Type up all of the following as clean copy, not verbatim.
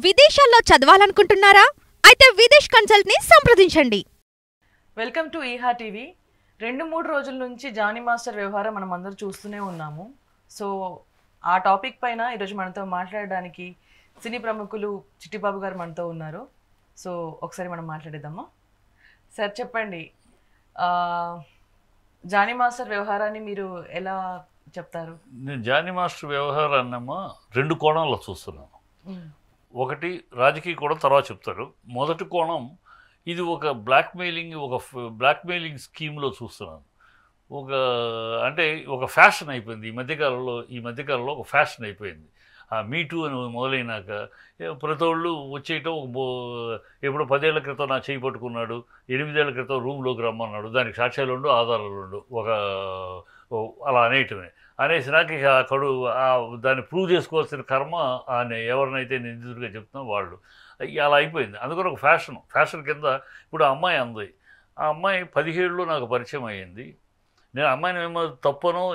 విదేశాల్లో చదవాలనుకుంటున్నారా? అయితే విదేశ్ కన్సల్ట్ ని సంప్రదించండి. Welcome to ఈహా TV. 2-3 రోజుల నుంచి జానీ మాస్టర్ వ్యవహారం మనం అందరూ చూస్తూనే ఉన్నాము. సో ఆ టాపిక్ పైన ఈరోజు మనతో మాట్లాడడానికి సినీ ప్రముఖులు చిట్టిబాబు గారు మనతో ఉన్నారు. సో ఒకసారి మనం మాట్లాడేద్దామా? సార్ చెప్పండి, జానీ మాస్టర్ వ్యవహారాన్ని మీరు ఎలా చెప్తారు? నేను జానీ మాస్టర్ వ్యవహారాన్నమ్మా రెండు కోణాల్లో చూస్తున్నాను. ఒకటి రాజకీయ కోణం, తర్వాత చెప్తారు. మొదటి కోణం, ఇది ఒక బ్లాక్మెయిలింగ్ స్కీమ్లో చూస్తున్నాను. ఒక ఫ్యాషన్ అయిపోయింది ఈ మధ్యకాలంలో ఒక ఫ్యాషన్ అయిపోయింది. ఆ మీటూ అని మొదలైనాక ప్రతి వాళ్ళు వచ్చేయటం. ఎప్పుడో 10 ఏళ్ల క్రితం నా చేయి పట్టుకున్నాడు, 8 ఏళ్ల క్రితం రూమ్లోకి రమ్మన్నాడు, దానికి సాక్ష్యాలు ఉండు, ఆధారాలు ఉండు, అలా అనేసినాక దాన్ని ప్రూవ్ చేసుకోవాల్సిన కర్మ ఎవరినైతే నిందితుడిగా చెప్తున్నా వాళ్ళు. అలా అయిపోయింది. అందుకని ఒక ఫ్యాషన్ కింద ఇప్పుడు ఆ అమ్మాయి అంది. ఆ అమ్మాయి 17లో నాకు పరిచయం అయ్యింది. నేను అమ్మాయిని ఏమో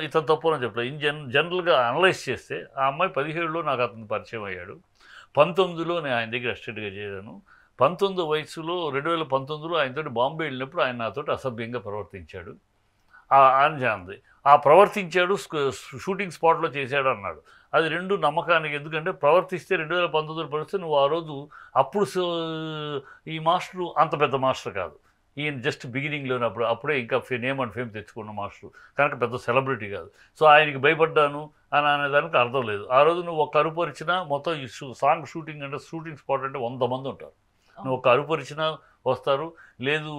ఇతను తప్పనో చెప్పలేదు. జనరల్గా అనలైజ్ చేస్తే ఆ అమ్మాయి 17లో నాకు అతను పరిచయం అయ్యాడు. 19లో నేను ఆయన దగ్గర అసిస్టెంట్గా చేరాను. 19 వయసులో 2019లో ఆయనతో బాంబే వెళ్ళినప్పుడు ఆయన నాతో అసభ్యంగా ప్రవర్తించాడు అని అంది. ఆ ప్రవర్తించాడు, షూటింగ్ స్పాట్లో చేశాడు అన్నాడు. అది రెండు నమ్మకానికి. ఎందుకంటే ప్రవర్తిస్తే 2019లో పరిస్థితి నువ్వు ఆ రోజు ఈ మాస్టరు అంత పెద్ద మాస్టర్ కాదు, ఈయన జస్ట్ బిగినింగ్లోనే అప్పుడే ఇంకా నేమ్ అండ్ ఫేమ్ తెచ్చుకున్న మాస్టరు కనుక పెద్ద సెలబ్రిటీ కాదు. సో ఆయనకి భయపడ్డాను అనేదానికి అర్థం లేదు. ఆ రోజు నువ్వు ఒక అరుపరిచినా మొత్తం ఈ సాంగ్ షూటింగ్ స్పాట్ అంటే 100 మంది ఉంటారు. నువ్వు ఒక అరుపరిచినా వస్తారు, లేదు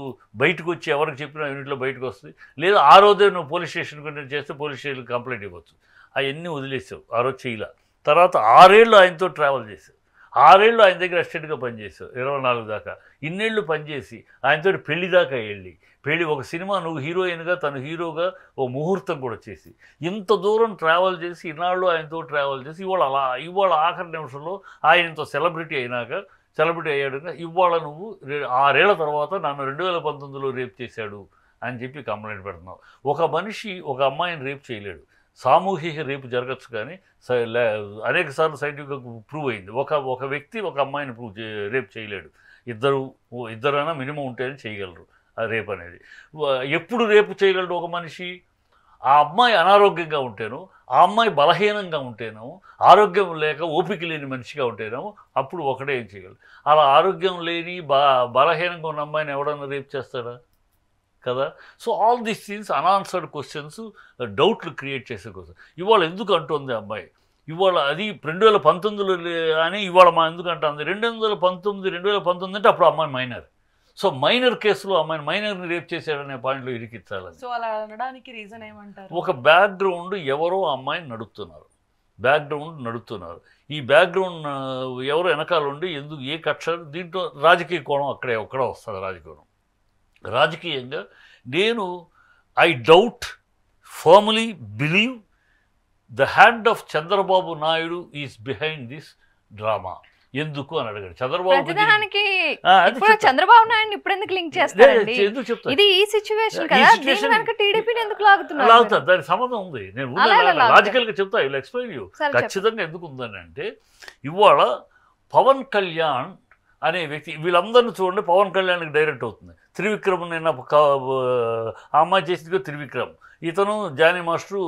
బయటకు వచ్చి ఎవరికి చెప్పినా యూనిట్లో బయటకు వస్తుంది, లేదు ఆ రోజే నువ్వు పోలీస్ స్టేషన్కి చేస్తే పోలీస్ స్టేషన్కి కంప్లైంట్ ఇవ్వచ్చు. అవన్నీ వదిలేసావు. ఆ రోజు చేయలే. తర్వాత 6 ఏళ్ళు ఆయనతో ట్రావెల్ చేసావు. 6 ఏళ్ళు ఆయన దగ్గర అసిస్టెంట్గా పనిచేసావు, 24 దాకా. ఇన్నేళ్ళు పనిచేసి ఆయనతో పెళ్లి దాకా ఒక సినిమా నువ్వు హీరోయిన్గా, తను హీరోగా ఓ ముహూర్తం కూడా చేసి ఇంత దూరం ట్రావెల్ చేసి ఇన్నాళ్ళు ఆయనతో ట్రావెల్ చేసి ఇవాళ ఆఖరి నిమిషంలో ఆయనతో సెలబ్రిటీ అయ్యాడు. ఇవాళ నువ్వు 6 ఏళ్ల తర్వాత నన్ను 2019లో రేప్ చేశాడు అని చెప్పి కంప్లైంట్ పెడుతున్నావు. ఒక మనిషి ఒక అమ్మాయిని రేప్ చేయలేడు. సామూహిక రేపు జరగచ్చు, కానీ అనేక సార్లు సైంటిఫిక్గా ప్రూవ్ అయింది. ఒక వ్యక్తి ఒక అమ్మాయిని రేప్ చేయలేడు. ఇద్దరైనా మినిమం ఉంటేనే చేయగలరు ఆ రేప్ అనేది. ఎప్పుడు రేపు చేయగలడు ఒక మనిషి? ఆ అమ్మాయి అనారోగ్యంగా ఉంటేనో, ఆ అమ్మాయి బలహీనంగా ఉంటేనో, ఆరోగ్యం లేక ఓపిక లేని మనిషిగా ఉంటేనో అప్పుడు ఒకడే ఏం చేయగలడు. అలా ఆరోగ్యం లేని బలహీనంగా ఉన్న అమ్మాయిని ఎవడన్నా రేప్ చేస్తాడా? కదా. So all these things unanswered questions, డౌట్లు క్రియేట్ చేసే కోసం ఇవాళ ఎందుకు అంటుంది అమ్మాయి. ఇవాళ అది 2019లో అని ఇవాళ ఎందుకు అంటుంది? 2019 అంటే అప్పుడు అమ్మాయి మైనర్. సో మైనర్ కేసులో మైనర్ని రేప్ చేశాడనే పాయింట్లో ఇరికించాలని. సో అలా అనడానికి రీజన్ ఏమంటారు? ఒక బ్యాక్గ్రౌండ్ ఎవరో అమ్మాయిని నడుపుతున్నారు. ఈ బ్యాక్గ్రౌండ్ ఎవరో వెనకాల ఉండి ఎందుకు ఏ కక్ష, దీంట్లో రాజకీయ కోణం ఒక్కడ వస్తుంది. రాజకీయంగా నేను firmly believe the hand of Chandrababu Naidu is behind this drama. ఎందుకు అని అడిగాడు చంద్రబాబు నాయుడు. ఇప్పుడు ఎందుకు లింక్ చేస్తారండి? ఇది ఈ సిచువేషన్ కదా, దీని వెనక టీడీపీని ఎందుకు లాగుతున్నారు? దానికి సంబంధం ఉంది. నేను లాజికల్గా చెప్తా, ఇలా ఎక్స్ప్లెయిన్ యూ. ఖచ్చితంగా ఎందుకు ఉందని అంటే, ఇవాళ పవన్ కళ్యాణ్ అనే వ్యక్తి, వీళ్ళందరినీ చూడండి, పవన్ కళ్యాణ్కి డైరెక్ట్ అవుతుంది. త్రివిక్రమ్ నిన్న ఆ అమ్మాయి చేసిందిగా త్రివిక్రమ్, ఇతను జానీ మాస్టరు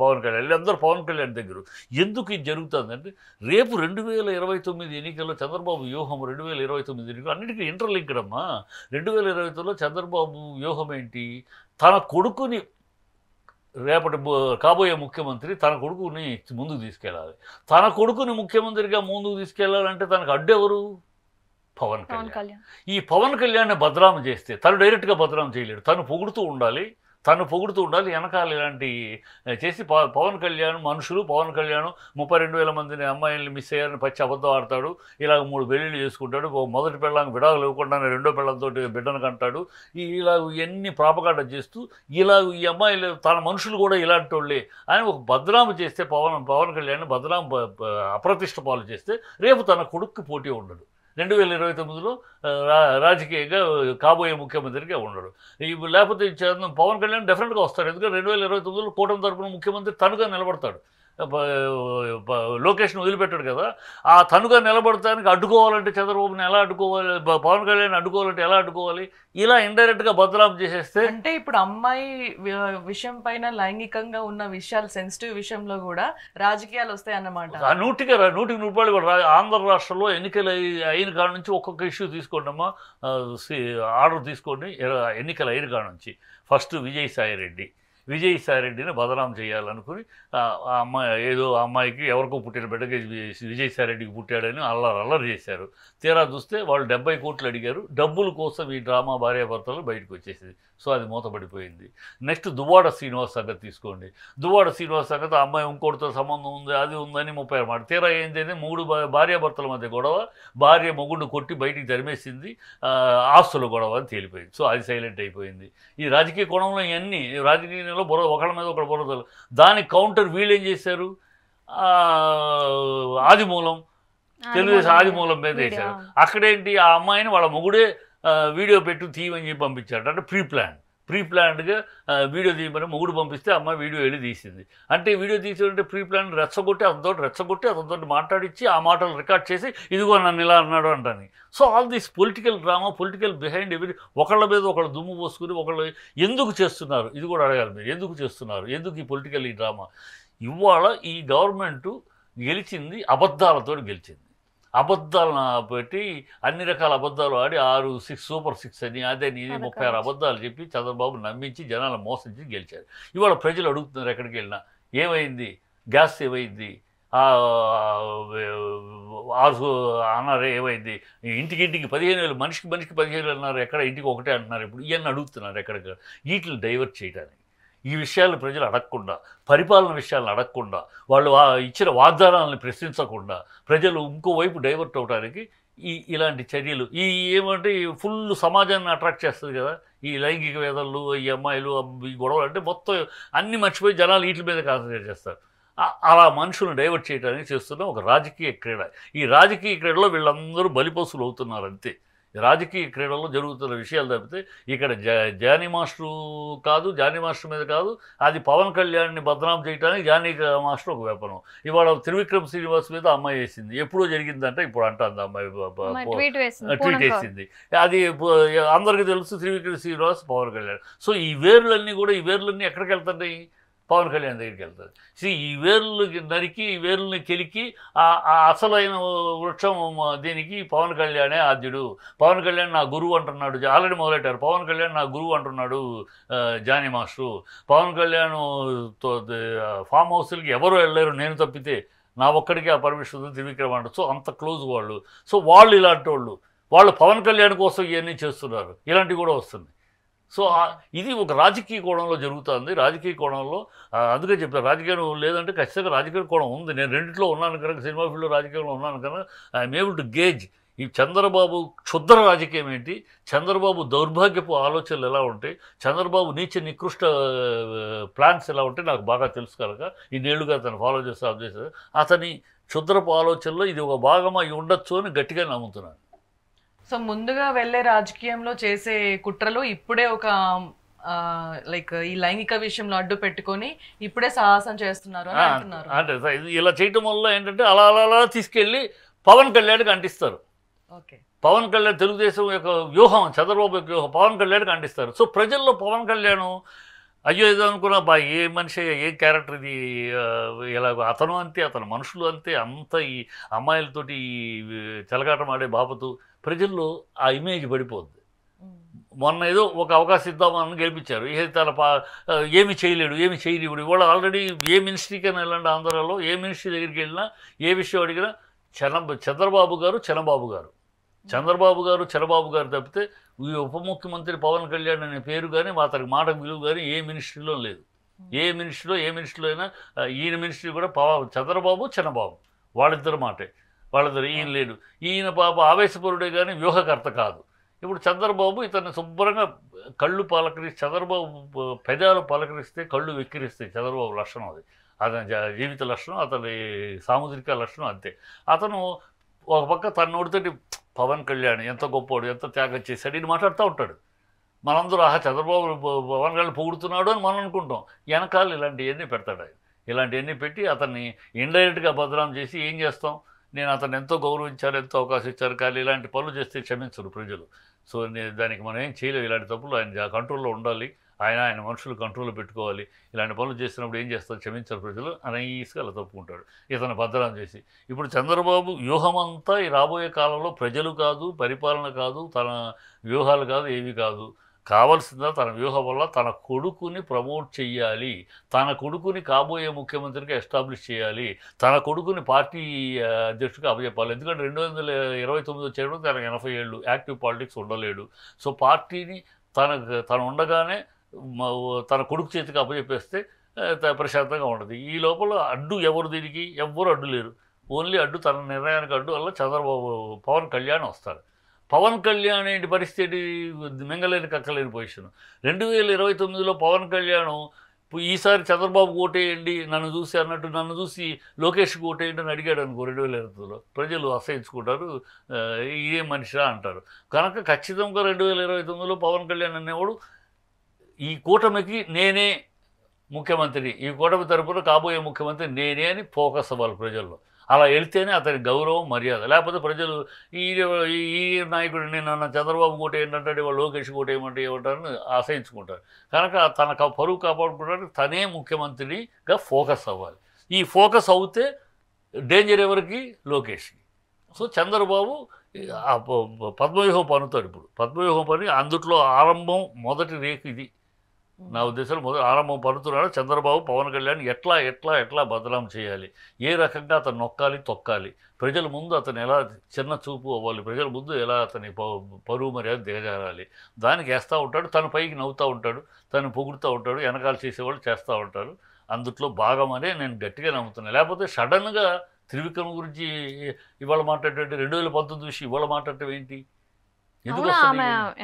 పవన్ కళ్యాణ్, వీళ్ళందరూ పవన్ కళ్యాణ్ దగ్గర. ఎందుకు ఇది జరుగుతుందంటే, రేపు 2029 ఎన్నికల్లో చంద్రబాబు వ్యూహం, 2029 ఎన్నికలు అన్నిటికీ ఇంటర్లింక్డ్ అమ్మా. 2029లో చంద్రబాబు వ్యూహం ఏంటి? తన కొడుకుని, రేపటి కాబోయే ముఖ్యమంత్రి తన కొడుకుని ముందుకు తీసుకెళ్ళాలి. తన కొడుకుని ముఖ్యమంత్రిగా ముందుకు తీసుకెళ్లాలంటే తనకు అడ్డెవరు? పవన్ కళ్యాణ్. ఈ పవన్ కళ్యాణ్ని బదనాము చేస్తే తను డైరెక్ట్గా బదనాము చేయలేడు, తను పొగుడుతూ ఉండాలి. వెనకాల ఇలాంటి చేసి పవన్ కళ్యాణ్ మనుషులు, పవన్ కళ్యాణ్ 32,000 మందిని అమ్మాయిల్ని మిస్ అయ్యారని పచ్చి అబద్ధం ఆడతాడు. ఇలాగ 3 పెళ్ళిళ్ళు చేసుకుంటాడు. మొదటి పెళ్ళానికి విడాకులు ఇవ్వకుండానే రెండో పెళ్ళంతో బిడ్డను కంటాడు. ఇలా ఎన్ని ప్రాపగాండ చేస్తూ ఈ అమ్మాయిలు తన మనుషులు కూడా ఇలాంటి వాళ్ళే అని ఒక బదనాము చేస్తే, పవన్ కళ్యాణ్ బదనాము అప్రతిష్ట పాలు చేస్తే రేపు తన కొడుక్కి పోటీ ఉండడు. 2029లో రాజకీయంగా కాబోయే ముఖ్యమంత్రిగా ఉండడు. లేకపోతే పవన్ కళ్యాణ్ డెఫినెట్గా వస్తాడు. ఎందుకంటే 2029లో కూటమి తరపున ముఖ్యమంత్రి తనుగా నిలబడతాడు. లోకేష్ని వదిలిపెట్టాడు కదా, ఆ తనుగా నిలబడటానికి అడ్డుకోవాలంటే చంద్రబాబుని ఎలా అడ్డుకోవాలి, పవన్ కళ్యాణ్ అడ్డుకోవాలంటే ఎలా అడ్డుకోవాలి, ఇలా ఇండైరెక్ట్గా బదలాం చేసేస్తే. అంటే ఇప్పుడు అమ్మాయి విషయం పైన లైంగికంగా ఉన్న విషయాలు, సెన్సిటివ్ విషయంలో కూడా రాజకీయాలు వస్తాయి అన్నమాట. 100కి రూపాయలు కూడా ఆంధ్ర రాష్ట్రంలో ఎన్నికలు అయిన కాడ నుంచి ఒక్కొక్క ఇష్యూ తీసుకోండమ్మా, ఆర్డర్ తీసుకోండి. ఎన్నికలు అయిన కాడ నుంచి ఫస్ట్ విజయసాయిరెడ్డిని బదనాం చేయాలనుకుని ఆ అమ్మాయి ఏదో అమ్మాయికి ఎవరికో పుట్టిన బిడ్డకి విజయసాయిరెడ్డికి పుట్టాడని అల్లరి చేశారు. తీరా చూస్తే వాళ్ళు 70 కోట్లు అడిగారు. డబ్బుల కోసం ఈ డ్రామా భార్యాభర్తలు బయటకు వచ్చేసింది. సో అది మూతపడిపోయింది. నెక్స్ట్ దువ్వాడ శ్రీనివాస్ సంగతి తీసుకోండి. దువ్వాడ శ్రీనివాస్ సంగతి అమ్మాయి ఇంకోటితో సంబంధం ఉంది, అది ఉందని 30 మాట. తీరా ఏంటంటే 3 భార్యాభర్తల మధ్య గొడవ, భార్య మొగుడిని కొట్టి బయటికి తరిమేసింది, ఆస్తుల గొడవ అని తేలిపోయింది. సో అది సైలెంట్ అయిపోయింది. ఈ రాజకీయ కోణంలో ఇవన్నీ రాజకీయంలో ఒకళ్ళ మీద ఒకళ్ళ బురదలు. దానికి కౌంటర్ వీళ్ళు ఏం చేశారు, ఆదిమూలం తెలుగుదేశం ఆదిమూలం మీద వేశారు. అక్కడేంటి, ఆ అమ్మాయిని వాళ్ళ మొగుడే వీడియో పెట్టి తీయమని చెప్పి పంపించాడు. అంటే ప్రీప్లాన్డ్గా వీడియో తీయమని మొగుడు పంపిస్తే అమ్మాయి వీడియో వెళ్ళి తీసింది. అంటే వీడియో తీసేదంటే ప్రీప్లాన్ రెచ్చగొట్టి అతనితో మాట్లాడించి ఆ మాటలు రికార్డ్ చేసి ఇదిగో నన్ను ఇలా అన్నాడు అంటాను. So all this political drama, political behind ఎవరి, ఒకళ్ళ మీద ఒకళ్ళు దుమ్ము పోసుకుని ఒకళ్ళు ఎందుకు చేస్తున్నారు, ఇది కూడా అడగాలి మీరు. ఎందుకు చేస్తున్నారు, ఎందుకు ఈ పొలిటికల్ ఈ డ్రామా? ఇవాళ ఈ గవర్నమెంటు గెలిచింది అబద్ధాలతో గెలిచింది. అబద్ధాలను పెట్టి అన్ని రకాల అబద్ధాలు ఆడి 6 సూపర్ 6 అని అదని ఇది 36 అబద్ధాలు చెప్పి చంద్రబాబు నమ్మించి జనాలను మోసించి గెలిచారు. ఇవాళ ప్రజలు అడుగుతున్నారు ఎక్కడికి వెళ్ళినా, ఏమైంది, గ్యాస్ ఏమైంది, అన్నారు ఏమైంది, ఇంటికి 15,000, మనిషికి 15,000 అన్నారు, ఎక్కడ ఇంటికి ఒకటే అంటున్నారు. ఇప్పుడు ఇవన్నీ అడుగుతున్నారు ఎక్కడికి. వీటిని డైవర్ట్ చేయడానికి, ఈ విషయాలు ప్రజలు అడగకుండా, పరిపాలన విషయాలను అడగకుండా, వాళ్ళు ఇచ్చిన వాగ్దానాలను ప్రశ్నించకుండా ప్రజలు ఇంకోవైపు డైవర్ట్ అవడానికి ఇలాంటి చర్యలు ఏమంటే ఫుల్ సమాజాన్ని అట్రాక్ట్ చేస్తుంది కదా. ఈ లైంగిక వేదనలు, ఈ అమ్మాయిలు, ఈ గొడవలు అంటే మొత్తం అన్నీ మర్చిపోయి జనాలు వీటి మీద కాన్సన్ట్రేట్ చేస్తారు. అలా మనుషులను డైవర్ట్ చేయడానికి చేస్తున్న ఒక రాజకీయ క్రీడ. ఈ రాజకీయ క్రీడలో వీళ్ళందరూ బలిపశువులు అవుతున్నారు అంతే. రాజకీయ క్రీడల్లో జరుగుతున్న విషయాలు తప్పితే ఇక్కడ జానీ మాస్టర్ మీద కాదు, అది పవన్ కళ్యాణ్ని బదనాం చేయడానికి జానీ మాస్టర్ ఒక వ్యాపారం. ఇవాళ త్రివిక్రమ్ శ్రీనివాస్ మీద అమ్మాయి వేసింది, ఎప్పుడో జరిగిందంటే ఇప్పుడు అంటుంది అమ్మాయి ట్వీట్ వేసింది. అది అందరికీ తెలుసు, త్రివిక్రమ్ శ్రీనివాస్ పవన్ కళ్యాణ్. సో ఈ వేర్లన్నీ ఎక్కడికి వెళ్తున్నాయి, పవన్ కళ్యాణ్ దగ్గరికి వెళ్తుంది. ఈ వేర్లు నరికి, ఈ వేర్లని కెలికి ఆ అసలైన వృక్షం దీనికి పవన్ కళ్యాణే ఆద్యుడు. పవన్ కళ్యాణ్ నా గురువు అంటున్నాడు, ఆల్రెడీ మొదలెట్టారు. పవన్ కళ్యాణ్ నా గురువు అంటున్నాడు జానీ మాస్టరు. పవన్ కళ్యాణ్ ఫామ్ హౌస్లకి ఎవరు వెళ్ళలేరు నేను తప్పితే, నా ఒక్కడికి ఆ పర్మిషన్ ఉంది త్రివిక్రమ్ అంటారు. సో అంత క్లోజ్ వాళ్ళు. సో వాళ్ళు ఇలాంటి వాళ్ళు పవన్ కళ్యాణ్ కోసం ఇవన్నీ చేస్తున్నారు. ఇలాంటివి కూడా వస్తుంది. సో ఇది ఒక రాజకీయ కోణంలో జరుగుతుంది. రాజకీయ కోణంలో అందుకే చెప్తాను, రాజకీయం లేదంటే ఖచ్చితంగా రాజకీయ కోణం ఉంది. నేను రెండిట్లో ఉన్నాను కనుక, సినిమా ఫీల్డ్లో రాజకీయంలో ఉన్నాను కనుక ఐఎమ్ ఏబుల్ టు గేజ్ ఈ చంద్రబాబు క్షుద్ర రాజకీయం ఏంటి, చంద్రబాబు దౌర్భాగ్యపు ఆలోచనలు ఎలా ఉంటాయి, చంద్రబాబు నికృష్ట ప్లాన్స్ ఎలా ఉంటాయి నాకు బాగా తెలుసు కనుక ఇన్నేళ్లుగా అతను ఫాలో చేస్తే అతని క్షుద్రపు ఆలోచనలో ఇది ఒక భాగమై ఉండొచ్చు అని గట్టిగా నమ్ముతున్నాను. సో ముందుగా వెళ్ళే రాజకీయంలో చేసే కుట్రలు ఇప్పుడే ఒక లైక్ ఈ లైంగిక విషయంలో అడ్డు పెట్టుకొని ఇప్పుడే సాహసం చేస్తున్నారు అని అంటున్నారు. అంటే ఇలా చేయటం వల్ల ఏంటంటే అలా తీసుకెళ్ళి పవన్ కళ్యాణ్కి అంటిస్తారు. ఓకే, పవన్ కళ్యాణ్ తెలుగుదేశం యొక్క వ్యూహం, చంద్రబాబు యొక్క వ్యూహం పవన్ కళ్యాణ్కి అంటిస్తారు. సో ప్రజల్లో పవన్ కళ్యాణ్ అయ్యో ఏదో అనుకున్నా బా ఏ మనిషి ఏ క్యారెక్టర్ ఇది, ఎలాగో అతను అంతే, అతను మనుషులు అంతే, అంత ఈ అమ్మాయిలతోటి చెలగాటం ఆడే బాపతు ప్రజల్లో ఆ ఇమేజ్ పడిపోద్ది. మొన్న ఏదో ఒక అవకాశం ఇద్దామని గెలిపించారు, తన ఏమి చేయలేడు. ఇవాళ ఆల్రెడీ ఏ మినిస్ట్రీకైనా వెళ్ళండి ఆంధ్రాలో, ఏ మినిస్ట్రీ దగ్గరికి వెళ్ళినా ఏ విషయం అడిగినా చంద్రబాబు గారు తప్పితే ఈ ఉప ముఖ్యమంత్రి పవన్ కళ్యాణ్ అనే పేరు కానీ అతనికి మాటకు విలువ కానీ ఏ మినిస్ట్రీలో లేదు. ఏ మినిస్ట్రీలో అయినా ఈయన మినిస్ట్రీ కూడా చంద్రబాబు వాళ్ళిద్దరు మాటే, వాళ్ళిద్దరు. ఈయన లేడు, ఈయన పాప ఆవేశపరుడే కానీ వ్యూహకర్త కాదు. ఇప్పుడు చంద్రబాబు ఇతన్ని శుభ్రంగా కళ్ళు చంద్రబాబు పెదాలు పలకరిస్తే కళ్ళు వెక్కిరిస్తాయి. చంద్రబాబు లక్షణం అది, అతని జీవిత లక్షణం, అతని సాముద్రిక లక్షణం అంతే. అతను ఒక పక్క తన నోటితోటి పవన్ కళ్యాణ్ ఎంత గొప్పవాడు, ఎంత త్యాగం చేశాడు ఇది మాట్లాడుతూ ఉంటాడు. మనందరూ చంద్రబాబు పవన్ కళ్యాణ్ పొగుడుతున్నాడు అని మనం అనుకుంటాం, వెనకాల ఇలాంటివన్నీ పెడతాడు ఆయన. ఇలాంటివన్నీ పెట్టి అతన్ని ఇండైరెక్ట్గా బదనాం చేసి ఏం చేస్తాం, నేను అతను ఎంతో గౌరవించాను, ఎంతో అవకాశం ఇచ్చారు, కానీ ఇలాంటి పనులు చేస్తే క్షమించరు ప్రజలు. సో దానికి మనం ఏం చేయలేము. ఇలాంటి తప్పులు ఆయన కంట్రోల్లో ఉండాలి, ఆయన మనుషులు కంట్రోల్లో పెట్టుకోవాలి. ఇలాంటి పనులు చేసినప్పుడు ఏం చేస్తారు, క్షమించారు ప్రజలు అనీస్గా అలా తప్పుకుంటాడు ఇతను బదనాం చేసి. ఇప్పుడు చంద్రబాబు వ్యూహమంతా ఈ రాబోయే కాలంలో ప్రజలు కాదు, పరిపాలన కాదు, తన వ్యూహాలు కాదు, ఏవి కాదు, కావాల్సిందా తన వ్యూహం వల్ల తన కొడుకుని ప్రమోట్ చేయాలి, తన కొడుకుని కాబోయే ముఖ్యమంత్రిగా ఎస్టాబ్లిష్ చేయాలి, తన కొడుకుని పార్టీ అధ్యక్షుడిగా అప్పచెప్పాలి. ఎందుకంటే 2029 వచ్చేటప్పుడు తనకు 80 ఏళ్ళు, యాక్టివ్ పాలిటిక్స్ ఉండలేడు. సో పార్టీని తను ఉండగానే తన కొడుకు చేతికి అప్పచెప్పేస్తే ప్రశాంతంగా ఉండదు. ఈ లోపల అడ్డు ఎవరు, దీనికి ఎవ్వరు అడ్డు లేరు. ఓన్లీ అడ్డు తన నిర్ణయానికి అడ్డు వల్ల చంద్రబాబు పవన్ కళ్యాణ్ వస్తారు. పవన్ కళ్యాణ్ ఏంటి పరిస్థితి, మింగలేని కక్కలేని పొజిషన్. 2029లో పవన్ కళ్యాణ్ ఈసారి చంద్రబాబు ఓటేయండి నన్ను చూసి అన్నట్టు నన్ను చూసి లోకేష్కి ఓటేయండి అని అడిగాడు అనుకో 2029లో, ప్రజలు అసహించుకుంటారు, ఇదే మనిషిరా అంటారు. కనుక ఖచ్చితంగా 2029లో పవన్ కళ్యాణ్ అనేవాడు ఈ కూటమికి నేనే ముఖ్యమంత్రి, ఈ కూటమి తరపున కాబోయే ముఖ్యమంత్రి నేనే అని ఫోకస్ అవ్వాలి ప్రజల్లో. అలా వెళ్తేనే అతని గౌరవం, మర్యాద. లేకపోతే ప్రజలు ఈ నాయకుడు నేను చంద్రబాబు కోట ఏంటంటే వాళ్ళు లోకేష్ కోట ఏమంటారని ఆశయించుకుంటారు. కనుక తన పరువు కాపాడుకోవడానికి తనే ముఖ్యమంత్రిగా ఫోకస్ అవ్వాలి. ఈ ఫోకస్ అవుతే డేంజర్ ఎవరికి, లోకేష్కి. సో చంద్రబాబు పద్మవ్యూహం పన్నుతాడు. ఇప్పుడు పద్మవ్యూహం పని అందుట్లో ఆరంభం మొదటి రేకు ఇది. నా ఉద్దేశంలో ఆరంభం పడుతున్నాడు చంద్రబాబు పవన్ కళ్యాణ్ ఎట్లా ఎట్లా ఎట్లా బదనాం చేయాలి, ఏ రకంగా అతను నొక్కాలి, తొక్కాలి, ప్రజల ముందు అతను ఎలా చిన్న చూపు అవ్వాలి, ప్రజల ముందు ఎలా అతని పరువు మర్యాద దిగజారాలి, దానికి వేస్తూ ఉంటాడు. తన పైకి నవ్వుతూ ఉంటాడు, తను పొగుడుతూ ఉంటాడు, వెనకాల చేసేవాళ్ళు చేస్తూ ఉంటారు. అందుట్లో భాగమనే నేను గట్టిగా నమ్ముతున్నాను. లేకపోతే సడన్గా త్రివిక్రమ్ గురించి ఇవాళ మాట్లాడేటట్టు 2019 విషయం ఇవాళ మాట్లాడటం ఏంటి?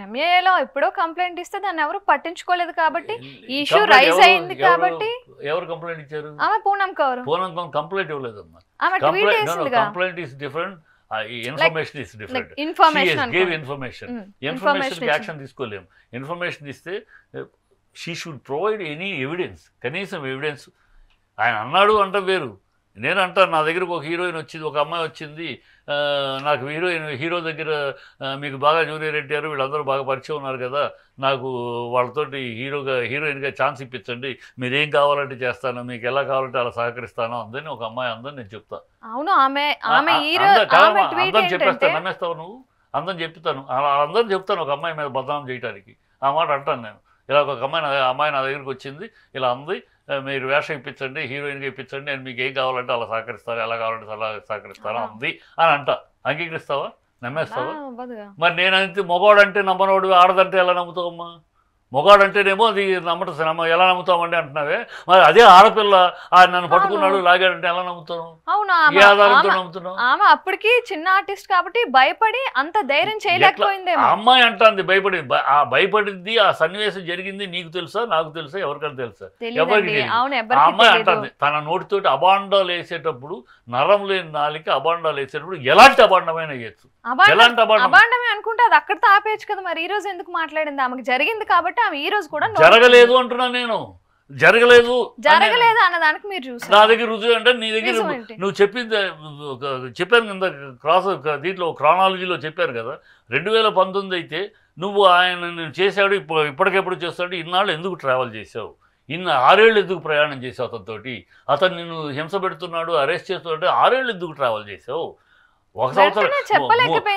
ఎంఏలో ఎప్పుడో కంప్లైంట్ ఇస్తే దాన్ని ఎవరు పట్టించుకోలేదు కాబట్టి ఇష్యూ రైజ్ అయింది కాబట్టి. ఎవరు కంప్లైంట్ ఇచ్చారు? ఆమె పూనం కౌర్. పూనం కౌర్ కంప్లైంట్ ఇవ్వలేదమ్మా. Complaint is different, information is different. Information information action తీసుకోలేము. ఇన్ఫర్మేషన్ ఇస్తే she should provide any evidence, కనీసం ఎవిడెన్స్. ఆయన అన్నాడు అంటే వేరు, నేను అంటాను నా దగ్గరకు ఒక హీరోయిన్ వచ్చింది, ఒక అమ్మాయి వచ్చింది, నాకు హీరో దగ్గర మీకు బాగా జూనియర్ ఎన్టీఆర్ వీళ్ళందరూ బాగా పరిచయం ఉన్నారు కదా, నాకు వాళ్ళతోటి హీరోయిన్గా ఛాన్స్ ఇప్పించండి, మీరు ఏం కావాలంటే చేస్తాను, మీకు ఎలా కావాలంటే అలా సహకరిస్తాను అందని ఒక అమ్మాయి అందని నేను చెప్తాను. అవును, అందరం చెప్పేస్తాను, నమ్మేస్తావు నువ్వు? అందరం చెప్తాను, అందరం చెప్తాను ఒక అమ్మాయి మీద బదనాం చేయడానికి. ఆ మాట అంటాను నేను. ఇలా ఒక అమ్మాయి నా దగ్గరికి వచ్చింది, ఇలా అంది, మీరు వేషం ఇప్పించండి, హీరోయిన్గా ఇప్పించండి, నేను మీకు ఏం కావాలంటే అలా సహకరిస్తాను, ఎలా కావాలంటే అలా సహకరిస్తాను అంది అని అంట. అంగీకరిస్తావా? నమ్మేస్తావా? మరి నేనంతే మొగాడంటే నమ్మనోడు, ఆడదంటే ఎలా నమ్ముతావమ్మా? మొగాడంటేనేమో అది ఎలా నమ్ముతామండి అంటున్నావే, మరి అదే ఆడపిల్ల నన్ను పట్టుకున్నాడు లాగాడంటే ఎలా నమ్ముతాను? ఏ ఆధారంతో నమ్ముతున్నావు? ఆమె అప్పటికి చిన్న ఆర్టిస్ట్ కాబట్టి భయపడి అంత ధైర్యం చేయలేకపోయింది. అమ్మాయి అంటుంది భయపడింది. ఆ భయపడింది, ఆ సన్నివేశం జరిగింది నీకు తెలుసా, నాకు తెలుసా, ఎవరికైనా తెలుసా? ఎవరికి? ఆ అమ్మాయి అంటుంది తన నోటితోటి అబాండాలు వేసేటప్పుడు, నరం లేని నాలిక అబాండాలు వేసేటప్పుడు ఎలాంటి అబాండమైన వేయచ్చు. ఎలాంటి అబాండమే అనుకుంటే అది అక్కడితో ఆపేయచ్చు కదా. మరి ఈ రోజు ఎందుకు మాట్లాడింది? ఆమెకు జరిగింది కాబట్టి ఆమె ఈ రోజు కూడా జరగలేదు అంటున్నా నేను. జరగలేదు అన్నదానికి మీరు చూసారు, నా దగ్గర రుజువు అంటే నీ దగ్గర నువ్వు చెప్పింది చెప్పాను కింద దీంట్లో క్రానాలజీలో చెప్పారు కదా. 2019 అయితే నువ్వు ఆయన చేశాడు, ఇప్పటికెప్పుడు చేస్తాడు, ఇన్నాళ్ళు ఎందుకు ట్రావెల్ చేసావు, 6 ఏళ్ళు ఎందుకు ప్రయాణం చేసావు అతనితోటి, అతను నిన్ను హింస పెడుతున్నాడు, అరెస్ట్ చేస్తున్నాడు, 6 ఏళ్ళు ఎందుకు ట్రావెల్ చేసావు? ఒక సంవత్సరం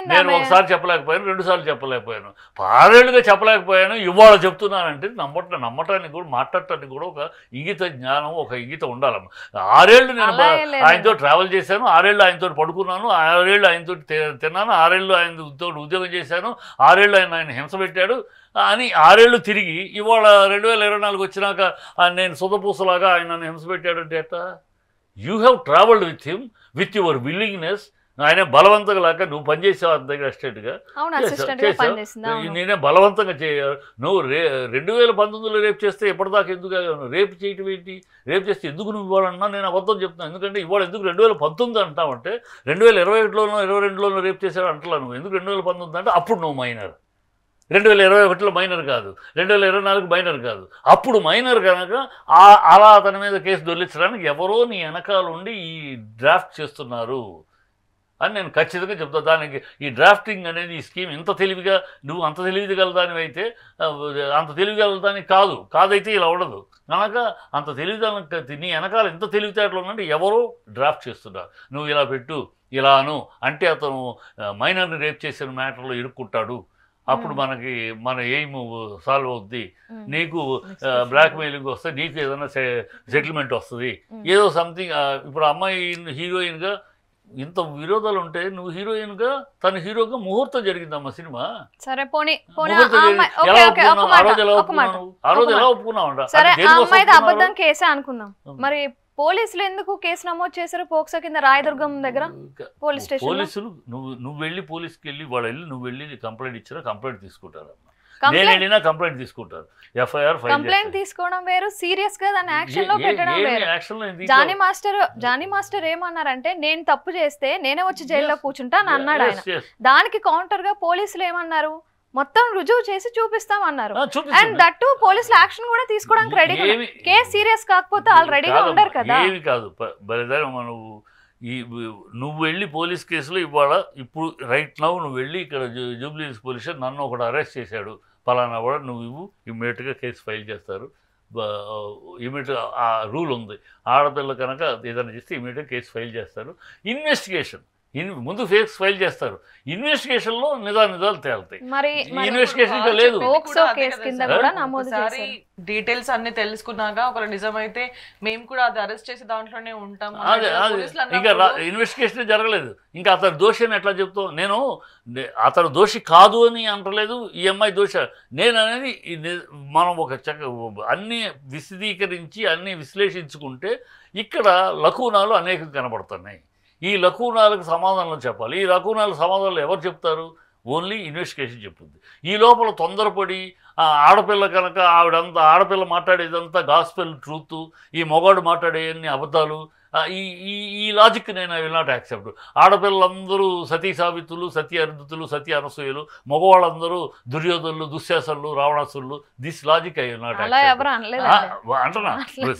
నేను ఒకసారి చెప్పలేకపోయాను, 2 సార్లు చెప్పలేకపోయాను, 6 ఏళ్ళుగా చెప్పలేకపోయాను, ఇవాళ చెప్తున్నానంటే నమ్మటానికి కూడా, మాట్లాడటానికి కూడా ఒక ఇంగిత జ్ఞానం, ఒక ఇంగిత ఉండాలమ్మ. 6 ఏళ్ళు నేను ఆయనతో ట్రావెల్ చేశాను, 6 ఏళ్ళు ఆయనతో పడుకున్నాను, 6 ఏళ్ళు ఆయనతో తిన్నాను, 6 ఏళ్ళు ఆయనతో ఉద్యోగం చేశాను, 6 ఏళ్ళు ఆయన హింస పెట్టాడు అని 6 ఏళ్ళు తిరిగి ఇవాళ 2024 వచ్చినాక నేను సుధపూసలాగా ఆయన నన్ను హింస పెట్టాడంటే ఎట్టా? You have travelled with him with your willingness. ఆయన బలవంతంగా లాగా నువ్వు పనిచేసావు అంత దగ్గర అసిస్టెంట్గా చేసావు, నేనే బలవంతంగా చేయాలి. నువ్వు 2019లో రేపు చేస్తే ఎప్పటిదాకా ఎందుకు రేపు చేయటం ఏంటి? రేపు చేస్తే ఎందుకు నువ్వు ఇవ్వాలన్నా నేను అబద్ధం చెప్తున్నాను. ఎందుకంటే ఇవాళ ఎందుకు 2019 అంటావంటే 2021లోనో 2022లోనో రేపు చేసావు అంటలా. నువ్వు ఎందుకు 2019 అంటే అప్పుడు నువ్వు మైనర్, 2021లో మైనర్ కాదు, 2024 మైనర్ కాదు. అప్పుడు మైనర్ కనుక అలా అతని మీద కేసు దొల్లించడానికి ఎవరో నీ వెనకాల ఉండి ఈ డ్రాఫ్ట్ చేస్తున్నారు అని నేను ఖచ్చితంగా చెప్తాను. దానికి ఈ డ్రాఫ్టింగ్ అనేది ఈ స్కీమ్ ఇంత తెలివిగా నువ్వు అంత తెలివిగలదానివి అయితే అంత తెలివిగలదానికి కాదైతే ఇలా ఉండదు కనుక అంత తెలివితేటలు నీ వెనకాల ఎంత తెలివితేటలు ఉన్నట్టు ఎవరో డ్రాఫ్ట్ చేస్తున్నారు. నువ్వు ఇలా పెట్టు ఇలాను అంటే అతను మైనర్ని రేప్ చేసిన మ్యాటర్లో ఇరుక్కుంటాడు. అప్పుడు మన ఎయిమ్ సాల్వ్ అవుద్ది. నీకు బ్లాక్మెయిలింగ్ వస్తే నీకు ఏదైనా సెటిల్మెంట్ వస్తుంది ఏదో సంథింగ్. ఇప్పుడు అమ్మాయి హీరోయిన్గా ఇంత విరోధాలు ఉంటే నువ్వు హీరోయిన్గా తన హీరోగా ముహూర్తం జరిగిందమ్మా సినిమా. సరే ఆ రోజు ఎలా ఒప్పుకున్నావు? సరే ఆ అమ్మాయి అబద్ధం కేసే అనుకుందాం. మరి పోలీసులు ఎందుకు కేసు నమోదు చేశారు పోక్సో కింద రాయదుర్గం దగ్గర పోలీస్ స్టేషన్? పోలీసులు నువ్వు వెళ్ళి పోలీస్కి వెళ్ళి వాళ్ళు వెళ్ళి నువ్వు వెళ్ళి కంప్లైంట్ ఇచ్చినా కంప్లైంట్ తీసుకుంటారు. నేను వెళ్ళినా కంప్లైంట్ తీసుకుంటారు. ఎఫ్ఐఆర్ కంప్లైంట్ తీసుకోవడం వేరు, సీరియస్ గా దాన్ని యాక్షన్ లో పెట్టడం వేరు. జానీ మాస్టర్ ఏమన్నారంటే నేను తప్పు చేస్తే నేనే వచ్చి జైల్లో కూర్చుంటా అని అన్నాడు ఆయన. దానికి కౌంటర్ గా పోలీసులు ఏమన్నారు, మొత్తం రుజువు చేసి చూపిస్తామన్నారు. అండ్ దట్టు పోలీసులు యాక్షన్ కూడా తీసుకోవడానికి రెడీగా, కేసు సీరియస్ కాకపోతే వాళ్ళు రెడీగా ఉండరు కదా. ఏమి కాదు నువ్వు వెళ్ళి పోలీస్ కేసులో ఇప్పుడు రైట్ నౌ నువ్వు వెళ్ళి ఇక్కడ జూబ్లీ హిల్స్ పోలీస్ నన్ను ఒకడు అరెస్ట్ చేశాడు పలానా కూడా నువ్వు ఇమ్మీడియట్గా కేసు ఫైల్ చేస్తారు. ఇమ్మీడియట్గా ఆ రూల్ ఉంది, ఆడపిల్ల కనుక ఏదైనా చేస్తే ఇమ్మీడియట్గా కేసు ఫైల్ చేస్తారు. ఇన్వెస్టిగేషన్ ముందు కేసు ఫైల్ చేస్తారు, ఇన్వెస్టిగేషన్లో నిజాలు తేలుతాయి. ఇన్వెస్టిగేషన్ లేదు. డీటెయిల్స్ అన్ని తెలుసుకున్నాక ఒకవేళ నిజమైతే మేము కూడా అది అరెస్ట్ చేసి దాంట్లోనే ఉంటాం. ఇంకా ఇన్వెస్టిగేషన్ జరగలేదు, ఇంకా అతను దోషి అని ఎట్లా చెప్తావు? నేను అతను దోషి కాదు అని అంటలేదు, ఈ అమ్మాయి దోష నేను అనేది. మనం ఒక అన్ని విశదీకరించి అన్ని విశ్లేషించుకుంటే ఇక్కడ లఘునాలు అనేకం కనబడుతున్నాయి. ఈ లఘునాలకు సమాధానాలు చెప్పాలి. ఈ లఘునాలకు సమాధానాలు ఎవరు చెప్తారు? ఓన్లీ ఇన్వెస్టిగేషన్ చెప్తుంది. ఈ లోపల తొందరపడి ఆడపిల్ల కనుక ఆడపిల్ల మాట్లాడేదంతా గాస్పెల్ ట్రూత్, ఈ మొగాడు మాట్లాడేవన్నీ అబద్ధాలు. ఈ లాజిక్ నేను ఐ విల్ నాట్ యాక్సెప్ట్. ఆడపిల్లలందరూ సతీ సావిత్రులు, సతీ అరుంధతులు, సతీ అనసూయలు, మగవాళ్ళందరూ దుర్యోధనులు, దుశ్శాసనులు, రావణాసురులు. This logic I will not accept అంటున్నా.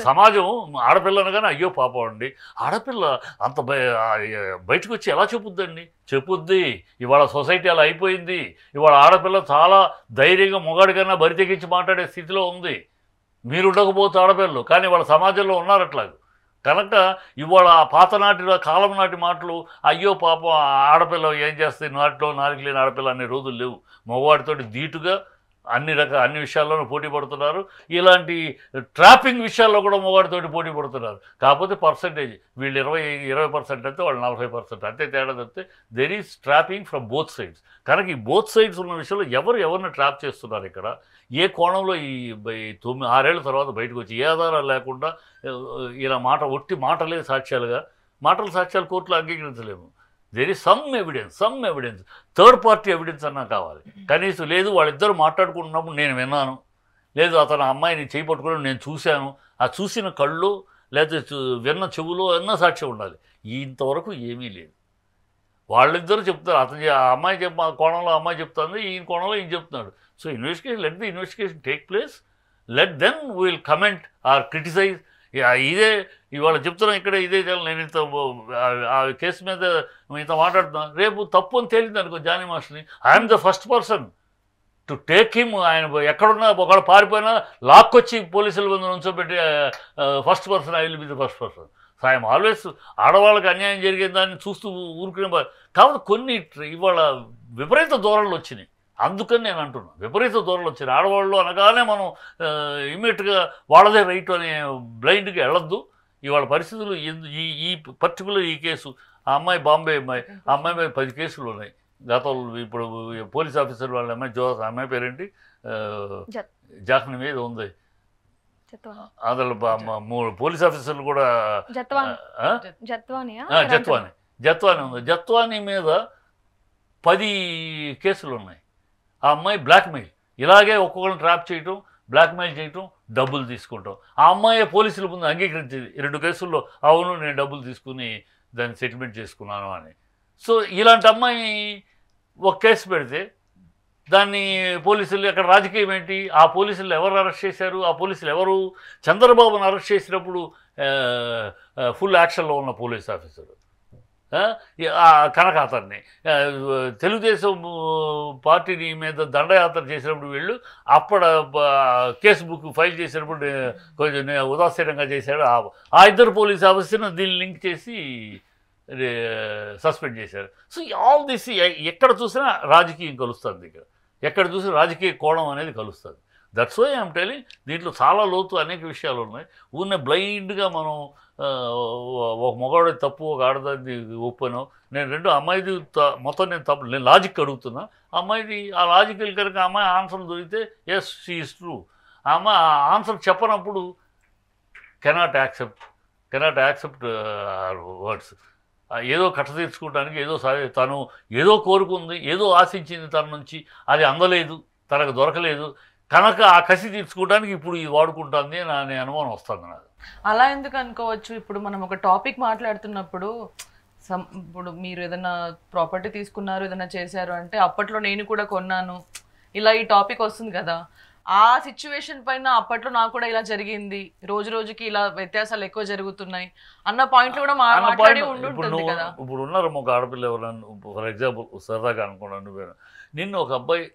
సమాజం ఆడపిల్లను కానీ అయ్యో పాపం అండి, ఆడపిల్ల అంత బయటకు వచ్చి ఎలా చెప్పుద్ది. ఇవాళ సొసైటీ అలా అయిపోయింది. ఇవాళ ఆడపిల్ల చాలా ధైర్యంగా మొగాడి కన్నా బరి తెగించి మాట్లాడే స్థితిలో ఉంది. మీరు ఉండకపోతే ఆడపిల్లలు కానీ వాళ్ళ సమాజంలో ఉన్నారు అట్లాగా. కనుక ఇవాళ పాతనాటి కాలం నాటి మాటలు అయ్యో పాపం ఆడపిల్ల ఏం చేస్తాయి, నాటిలో నాలుగు లేని ఆడపిల్ల అనే రోజులు లేవు. మగవాడితోటి ధీటుగా అన్ని విషయాల్లోనూ పోటీ పడుతున్నారు. ఇలాంటి ట్రాపింగ్ విషయాల్లో కూడా మగవాడితోటి పోటీ పడుతున్నారు. కాకపోతే పర్సంటేజ్ వీళ్ళు 20% అయితే వాళ్ళు 40% అంతే తేడా తప్పితే there is trapping from both sides. కనుక ఈ బోత్ సైడ్స్ ఉన్న విషయంలో ఎవరిని ట్రాప్ చేస్తున్నారు ఇక్కడ, ఏ కోణంలో ఈ 6 ఏళ్ల తర్వాత బయటకు వచ్చి ఏ ఆధారాలు లేకుండా ఇలా ఒట్టి మాటలే సాక్ష్యాలు కోర్టులో అంగీకరించలేము. There is some evidence third party evidence అన్నా కావాలి. కనీసం లేదు వాళ్ళిద్దరు మాట్లాడుకుంటున్నప్పుడు నేను విన్నాను, లేదు అతను అమ్మాయిని చేయి పట్టుకోవడం నేను చూశాను, ఆ చూసిన కళ్ళు లేదా విన్న చెవులో అన్న సాక్ష్యం ఉండాలి. ఇంతవరకు ఏమీ లేదు. వాళ్ళిద్దరూ చెప్తారు, ఆ అమ్మాయి కోణంలో అమ్మాయి చెప్తుంది, ఈయన కోణంలో ఈయన చెప్తున్నాడు. So let the investigation take place, let then will comment or criticise. ఇదే ఇవాళ చెప్తున్నాం ఇక్కడ, ఇదే నేను ఇంత ఆ కేసు మీద ఇంత మాట్లాడుతున్నాను. రేపు తప్పు అని తేలింది అనుకో జానీ మాస్టర్ని, I'm the first person to take him. ఆయన ఎక్కడున్నా ఒకళ్ళు పారిపోయినా లాక్కొచ్చి పోలీసుల ముందు నుంచోబెట్టి first person, I will be the first person. So I'm always ఆడవాళ్ళకి అన్యాయం జరిగే దాన్ని చూస్తూ ఊరుకునే. కాబట్టి కొన్ని ఇవాళ విపరీత ధోరణులు వచ్చినాయి. అందుకని నేను అంటున్నాను, విపరీత ధోరణులు వచ్చినాయి. ఆడవాళ్ళు అనగానే మనం ఇమ్మీడియట్గా వాళ్ళదే రైట్ అనే బ్లైండ్గా వెళ్ళొద్దు. ఇవాళ పరిస్థితులు ఈ పర్టికులర్ ఈ కేసు, ఆ అమ్మాయి బాంబే అమ్మాయి, ఆ అమ్మాయి మీద 10 కేసులు ఉన్నాయి గతంలో. ఇప్పుడు పోలీస్ ఆఫీసర్ వాళ్ళ అమ్మాయి పేరేంటి, జాఖ్ని మీద ఉంది. అందులో 3 పోలీస్ ఆఫీసర్లు కూడా జత్వాని ఉంది. జత్వాని మీద 10 కేసులు ఉన్నాయి. ఆ అమ్మాయి బ్లాక్మెయిల్, ఇలాగే ఒక్కొక్కరిని ట్రాప్ చేయటం, బ్లాక్మెయిల్ చేయటం, డబ్బులు తీసుకుంటాం. ఆ అమ్మాయి పోలీసుల ముందు అంగీకరించింది 2 కేసుల్లో, అవును నేను డబ్బులు తీసుకుని దాన్ని సెటిల్మెంట్ చేసుకున్నాను అని. సో ఇలాంటి అమ్మాయి ఒక కేసు పెడితే దాన్ని పోలీసులు అక్కడ రాజకీయం ఏంటి? ఆ పోలీసులు ఎవరు అరెస్ట్ చేశారు? ఆ పోలీసులు ఎవరు? చంద్రబాబును అరెస్ట్ చేసినప్పుడు ఫుల్ యాక్షన్లో ఉన్న పోలీస్ ఆఫీసరు కనుక అతన్ని తెలుగుదేశం పార్టీని మీద దండయాత్ర చేసినప్పుడు వీళ్ళు అప్పుడు కేసు బుక్ ఫైల్ చేసినప్పుడు కొంచెం ఉదాసీనంగా చేశాడు. ఆ ఇద్దరు పోలీస్ ఆఫీసర్ను దీన్ని లింక్ చేసి సస్పెండ్ చేశారు. సో ఆల్ దిస్ ఎక్కడ చూసినా రాజకీయం కలుస్తుంది. ఇక్కడ ఎక్కడ చూసినా రాజకీయ కోణం అనేది కలుస్తుంది. దట్స్ వై ఐఎమ్ టెలింగ్ దీంట్లో చాలా లోతు అనేక విషయాలు ఉన్నాయి. ఊరినే బ్లైండ్గా మనం ఒక మగవాడి తప్పు ఒక ఆడదాన్ని ఒప్పును. నేను రెండు అమ్మాయిది మొత్తం నేను తప్పు నేను లాజిక్ అడుగుతున్నా. అమ్మాయిది ఆ లాజికల్ కనుక అమ్మాయి ఆన్సర్ దొరికితే ఎస్ షీ ఈజ్ ట్రూ. ఆ అమ్మాయి ఆన్సర్ చెప్పనప్పుడు కెనాట్ యాక్సెప్ట్ వర్డ్స్. ఏదో కట్ట తీర్చుకోవడానికి ఏదో తను ఏదో కోరుకుంది, ఏదో ఆశించింది తన నుంచి, అది అందలేదు, తనకు దొరకలేదు కనుక ఆ కసి తీర్చుకోవడానికి ఇప్పుడు ఇది వాడుకుంటుంది అని అనుమానం వస్తుంది నాకు. అలా ఎందుకు అనుకోవచ్చు? ఇప్పుడు మనం ఒక టాపిక్ మాట్లాడుతున్నప్పుడు ఇప్పుడు మీరు ఏదైనా ప్రాపర్టీ తీసుకున్నారు, ఏదైనా చేశారు అంటే అప్పట్లో నేను కూడా కొన్నాను, ఇలా ఈ టాపిక్ వస్తుంది కదా. ఆ సిచ్యువేషన్ పైన అప్పట్లో నాకు కూడా ఇలా జరిగింది, రోజు రోజుకి ఇలా వ్యత్యాసాలు ఎక్కువ జరుగుతున్నాయి అన్న పాయింట్ కూడా మాట్లాడి ఉండుంటుంది కదా. ఇప్పుడు ఉన్నారు ఒక ఆడపిల్ల ఎవరన్నా, ఫర్ ఎగ్జాంపుల్ సరదాగా అనుకున్నాను, నిన్ను ఒక అబ్బాయి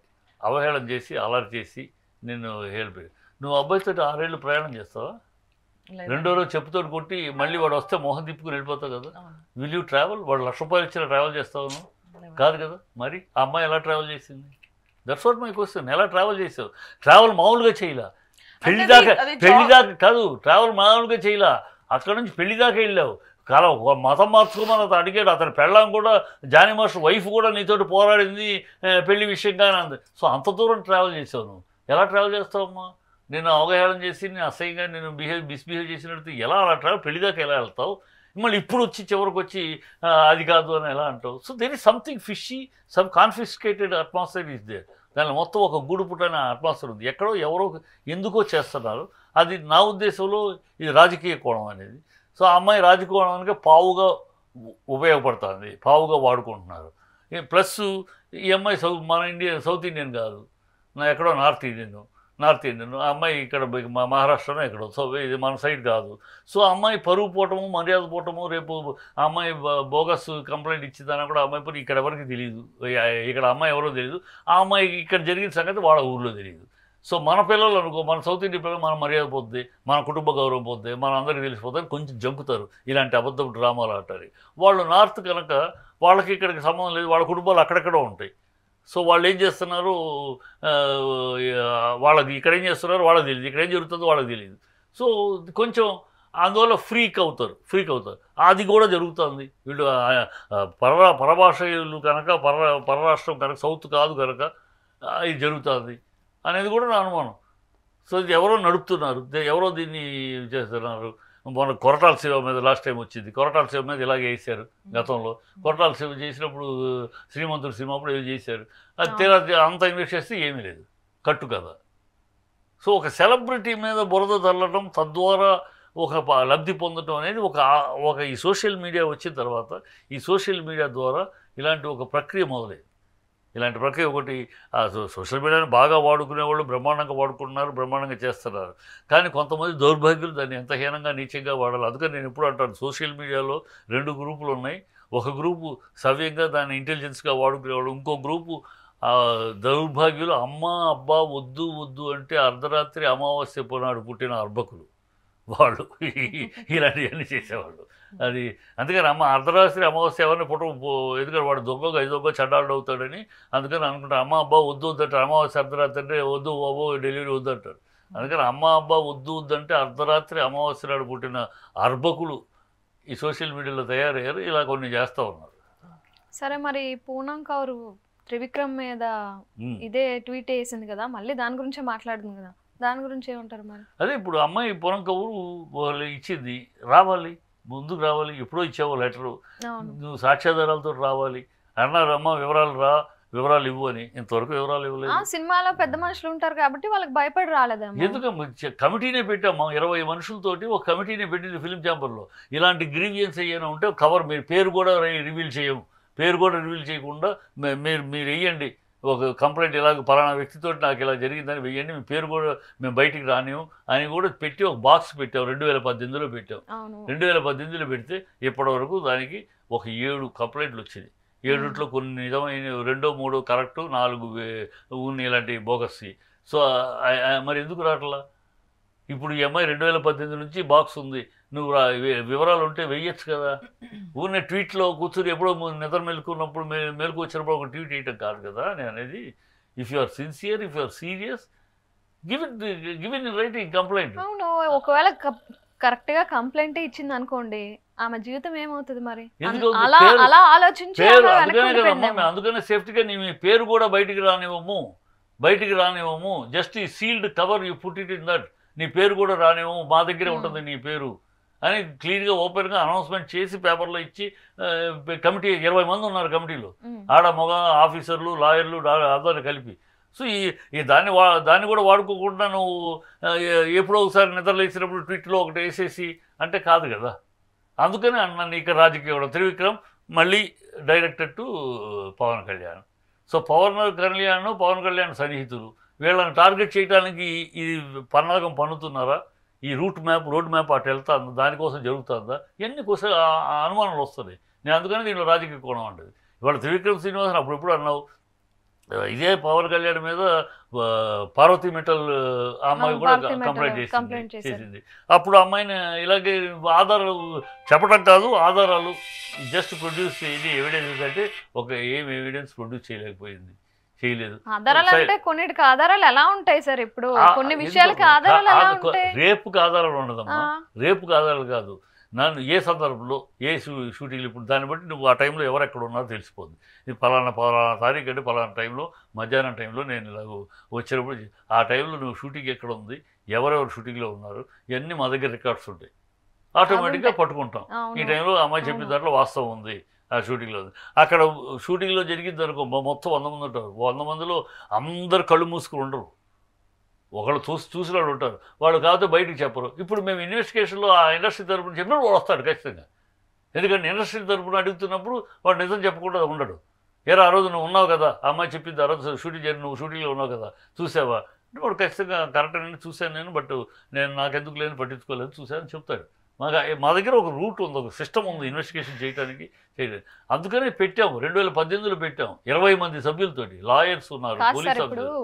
అవహేళన చేసి అలర్ట్ చేసి నిన్ను హెల్ప్, నువ్వు అబ్బాయితో 6 ఏళ్ళు ప్రయాణం చేస్తావా? రెండో రోజు చెప్పుతో కొట్టి మళ్ళీ వాడు వస్తే మొహం తిప్పుకుని వెళ్ళిపోతావు కదా. Will you travel? వాడు ₹1,00,000 ఇచ్చిన ట్రావెల్ చేస్తావు నువ్వు? కాదు కదా. మరి ఆ అమ్మాయి ఎలా ట్రావెల్ చేసింది? That's what my question. ఎలా ట్రావెల్ చేసావు? ట్రావెల్ మామూలుగా చేయలా, పెళ్లి దాకా కాదు, ట్రావెల్ మామూలుగా చేయలా, అక్కడ నుంచి పెళ్లి దాకా వెళ్ళావు. కాలం మతం మార్చుకోమని అతను అడిగాడు. అతని పెళ్ళాం కూడా జానీ మాస్టర్ వైఫ్ కూడా నీతోటి పోరాడింది పెళ్లి విషయంగానే అంది. సో అంత దూరం ట్రావెల్ చేసావు నువ్వు. ఎలా ట్రావెల్ చేస్తావమ్మా? నేను అవగాహన చేసి నేను అసహ్యంగా నేను మిస్బిహేవ్ చేసినట్టు ఎలా అలా ట్రావెల్ పెళ్లి దాకా ఎలా వెళ్తావు? మళ్ళీ ఇప్పుడు వచ్చి చివరికి వచ్చి అది కాదు అని ఎలా అంటావు? So there is something fishy, some confiscated atmosphere is there. దాని మొత్తం ఒక గూడుపుటైన అట్మాస్ఫియర్ ఉంది. ఎక్కడో ఎవరో ఎందుకో చేస్తున్నారు. అది నా ఉద్దేశంలో ఇది రాజకీయ కోణం అనేది. సో ఆ అమ్మాయి రాజకీయానికి పావుగా ఉపయోగపడుతుంది, పావుగా వాడుకుంటున్నారు. ప్లస్ ఈ అమ్మాయి మన సౌత్ ఇండియన్ కాదు, నా ఎక్కడో నార్త్ ఇండియన్. ఆ అమ్మాయి ఇక్కడ మహారాష్ట్రలో ఎక్కడో. సో ఇది మన సైడ్ కాదు. సో ఆ అమ్మాయి పరువు పోవటము, మర్యాద పోవటము, రేపు ఆ అమ్మాయి బోగస్ కంప్లైంట్ ఇచ్చిందని కూడా అమ్మాయి పని ఇక్కడ ఎవరికి తెలియదు, ఇక్కడ అమ్మాయి ఎవరో తెలియదు. ఆ అమ్మాయి ఇక్కడ జరిగిన సంగతి వాళ్ళ ఊళ్ళో తెలియదు. సో మన పిల్లలు అనుకో, మన సౌత్ ఇండియన్ పిల్లలు మన మర్యాద పోద్ది, మన కుటుంబ గౌరవం పోద్ది, మన అందరికీ తెలిసిపోతుంది, కొంచెం జంకుతారు ఇలాంటి అబద్ధపు డ్రామాలు ఆడటారు. వాళ్ళు నార్త్ కనుక వాళ్ళకి ఇక్కడికి సంబంధం లేదు, వాళ్ళ కుటుంబాలు అక్కడెక్కడో ఉంటాయి. సో వాళ్ళు ఏం చేస్తున్నారు, వాళ్ళకి ఇక్కడ ఏం చేస్తున్నారు వాళ్ళకి తెలియదు, ఇక్కడ ఏం జరుగుతుందో వాళ్ళకి తెలియదు. సో కొంచెం అందువల్ల ఫ్రీక్ అవుతారు. అది కూడా జరుగుతుంది. వీళ్ళు పరభాషలు కనుక పరరాష్ట్రం కనుక సౌత్ కాదు కనుక ఇది జరుగుతుంది అనేది కూడా నా అనుమానం. సో ఇది ఎవరో నడుపుతున్నారు, ఎవరో దీన్ని చేస్తున్నారు. మన కొరటాల శివ మీద లాస్ట్ టైం వచ్చింది, కొరటాల శివ మీద ఇలాగే వేసారు గతంలో. కొరటాల శివ చేసినప్పుడు శ్రీమంతుడు సినిమా అప్పుడు ఏదో చేశారు. అది తీరా అంత ఇన్వెస్ట్ చేస్తే ఏమీ లేదు, కట్టు కదా. సో ఒక సెలబ్రిటీ మీద బురద చల్లడం, తద్వారా ఒక లబ్ధి పొందడం అనేది ఒక ఈ సోషల్ మీడియా వచ్చిన తర్వాత ఈ సోషల్ మీడియా ద్వారా ఇలాంటి ఒక ప్రక్రియ మొదలైంది. ఇలాంటి ప్రక్రియ ఒకటి సోషల్ మీడియాని బాగా వాడుకునేవాళ్ళు బ్రహ్మాండంగా వాడుకుంటున్నారు, బ్రహ్మాండంగా చేస్తున్నారు. కానీ కొంతమంది దౌర్భాగ్యులు దాన్ని ఎంత హీనంగా నీచంగా వాడాలి. అందుకని నేను ఎప్పుడు అంటాను, సోషల్ మీడియాలో 2 గ్రూపులు ఉన్నాయి. ఒక గ్రూపు సవ్యంగా దాన్ని ఇంటెలిజెన్స్గా వాడుకునేవాళ్ళు, ఇంకో గ్రూపు దౌర్భాగ్యులు. అమ్మ అబ్బా వద్దు అంటే అర్ధరాత్రి అమావాస్య పునాడు పుట్టిన అర్భకులు వాళ్ళు ఇలాంటివన్నీ చేసేవాళ్ళు. అది అందుకని అర్ధరాత్రి అమావాస్య ఎవరిని ఎందుకంటే వాడు దొంగ చండాలుడు అవుతాడని అందుకని అనుకుంటారు. అమ్మ అబ్బా వద్దు వద్దంటారు. అమావాస్య అర్ధరాత్రి అంటే వద్దు బాబో డెలివరీ వద్దంటారు. అందుకని అమ్మ అబ్బా వద్దంటే అర్ధరాత్రి అమావాస్య నాడు పుట్టిన అర్భకులు ఈ సోషల్ మీడియాలో తయారయ్యారు. ఇలా కొన్ని చేస్తూ ఉన్నారు. సరే, మరి పూనం కౌర్ త్రివిక్రమ్ మీద ఇదే ట్వీట్ వేసింది కదా, మళ్ళీ దాని గురించే మాట్లాడుతుంది కదా, దాని గురించి ఏమంటారు మరి? అదే ఇప్పుడు అమ్మాయి పూనం కౌర్ ఇచ్చింది, రావాలి, ముందుకు రావాలి. ఎప్పుడో ఇచ్చావు లెటరు, నువ్వు సాక్ష్యాధారాలతో రావాలి అన్నారు. అమ్మ వివరాలు ఇవ్వు అని. ఇంతవరకు వివరాలు ఇవ్వలేదు. సినిమాలో పెద్ద మనుషులు ఉంటారు కాబట్టి వాళ్ళకి భయపడి రాలేదమ్మా. ఎందుకు కమిటీనే పెట్టామా, 20 మనుషులతోటి ఒక కమిటీనే పెట్టింది ఫిలిం ఛాంబర్లో. ఇలాంటి గ్రీవియన్స్ ఏమైనా ఉంటే కవర్, మీరు పేరు కూడా రివీల్ చేయము, పేరు కూడా రివీల్ చేయకుండా మీరు వేయండి, ఒక కంప్లైంట్ ఇలాగ పలానా వ్యక్తితో నాకు ఇలా జరిగిందని వెయ్యండి, మీ పేరు కూడా మేము బయటికి రానివ్వం అని కూడా పెట్టి ఒక బాక్స్ పెట్టాం. 2018లో పెట్టాం. 2018లో పెడితే ఇప్పటివరకు దానికి ఒక 7 కంప్లైంట్లు వచ్చినాయి. 7 కొన్ని నిజమైన 2, 3 కరెక్టు, 4 ఉన్న ఇలాంటి బోగస్సి. సో మరి ఎందుకు రావట్లా? ఇప్పుడు ఈ అమ్మాయి 2018 నుంచి బాక్స్ ఉంది, నువ్వు వివరాలు ఉంటే వెయ్యొచ్చు కదా. ఊరినే ట్వీట్లో కూర్చొని ఎప్పుడో నిద్ర మెలుకున్నప్పుడు మెలకు వచ్చినప్పుడు ఒక ట్వీట్ వేయటం కాదు కదా నేను అనేది. If you are sincere, if you are serious, give in writing complaint. అవును, ఒకవేళ కరెక్ట్ గా కంప్లైంట్ ఇచ్చింది అనుకోండి, ఆమె జీవితం ఏమవుతుంది మరి? అలా ఆలోచించి అందుకనే సేఫ్టీగా నీ పేరు కూడా బయటికి రానివ్వము. జస్ట్ ఈ sealed cover you put it in that. నీ పేరు కూడా రానివ్వము, మా దగ్గరే ఉంటుంది నీ పేరు అని క్లీన్గా ఓపెన్గా అనౌన్స్మెంట్ చేసి పేపర్లో ఇచ్చి, కమిటీ 20 మంది ఉన్నారు కమిటీలో, ఆడ మగ ఆఫీసర్లు, లాయర్లు అందరిని కలిపి. సో ఈ దాన్ని కూడా వాడుకోకుండా నువ్వు ఎప్పుడో ఒకసారి నిద్రలేసినప్పుడు ట్విట్లో ఒకటి వేసేసి అంటే కాదు కదా. అందుకని అన్నాను ఇక రాజకీయ త్రివిక్రమ్ మళ్ళీ director to Pawan Kalyan. So Pawan Kalyan సన్నిహితులు వీళ్ళని టార్గెట్ చేయడానికి ఇది పన్నాగం పన్నుతున్నారా? ఈ రోడ్ మ్యాప్ అటు వెళ్తుందా, దానికోసం జరుగుతుందా? ఇవన్నీ కోసం అనుమానాలు వస్తుంది. నేను అందుకని దీనిలో రాజకీయ కోణం అంటది. ఇవాళ త్రివిక్రమ్ శ్రీనివాసన్ అప్పుడెప్పుడు అన్నావు, ఇదే పవన్ కళ్యాణ్ మీద పార్వతీ మెటల్ అమ్మాయి కూడా కంప్లైంట్ చేసింది. అప్పుడు అమ్మాయిని ఇలాగే ఆధారాలు చెప్పడం కాదు, ఆధారాలు జస్ట్ ప్రొడ్యూస్ చేయండి ఎవిడెన్స్ అంటే ఏం ఎవిడెన్స్ ప్రొడ్యూస్ చేయలేదు. ఆధారాలు అంటే కొన్నిటికి ఆధారాలు ఎలా ఉంటాయి సార్? ఇప్పుడు కొన్ని విషయాలకి ఆధారాలు ఎలా ఉంటాయి? రేపుకి ఆధారాలు ఉండదమ్మా, రేపుకి ఆధారాలు కాదు. నన్ను ఏ సందర్భంలో ఏ షూటింగ్లు, ఇప్పుడు దాన్ని బట్టి నువ్వు ఆ టైంలో ఎవరెక్కడ ఉన్నారో తెలిసిపోద్ది. ఇది పలానా తారీఖు అంటే పలానా టైంలో మధ్యాహ్నం టైంలో నేను ఇలాగ వచ్చినప్పుడు ఆ టైంలో నువ్వు షూటింగ్ ఎక్కడ ఉంది, ఎవరెవరు షూటింగ్లో ఉన్నారు, ఇవన్నీ మా దగ్గర రికార్డ్స్ ఉంటాయి. ఆటోమేటిక్గా పట్టుకుంటాం. ఈ టైంలో అమ్మాయి చెప్పిన దాంట్లో వాస్తవం ఉంది, ఆ షూటింగ్లో ఉంది. అక్కడ షూటింగ్లో జరిగింది అనుకో, మొత్తం 100 మంది ఉంటారు. 100 మందిలో అందరు కళ్ళు మూసుకుని ఉండరు, ఒకళ్ళు చూసిన వాళ్ళు ఉంటారు. వాళ్ళు కాకపోతే బయటకు చెప్పరు. ఇప్పుడు మేము ఇన్వెస్టిగేషన్లో ఆ ఇండస్ట్రీ తరపున చెప్పినప్పుడు వాడు వస్తాడు ఖచ్చితంగా. ఎందుకంటే ఇండస్ట్రీ తరపున అడుగుతున్నప్పుడు వాడు నిజం చెప్పకుండా ఉండడు. ఆ రోజు నువ్వు ఉన్నావు కదా, అమ్మాయి చెప్పింది ఆ రోజు షూటింగ్ నువ్వు షూటింగ్లో ఉన్నావు కదా, చూసావా అంటే వాడు ఖచ్చితంగా కరెక్ట్ అని చూశాను నేను, బట్ నేను నాకెందుకు లేని పట్టించుకోలేదు, చూశాను చెప్తాడు. మా దగ్గర ఒక రూట్ ఉంది, ఒక సిస్టమ్ ఉంది ఇన్వెస్టిగేషన్ చేయడానికి. అందుకనే పెట్టాము, 2018లో పెట్టాము 20 మంది సభ్యులతోటి. లాయర్స్ ఉన్నారు, పోలీస్ సభ్యులు.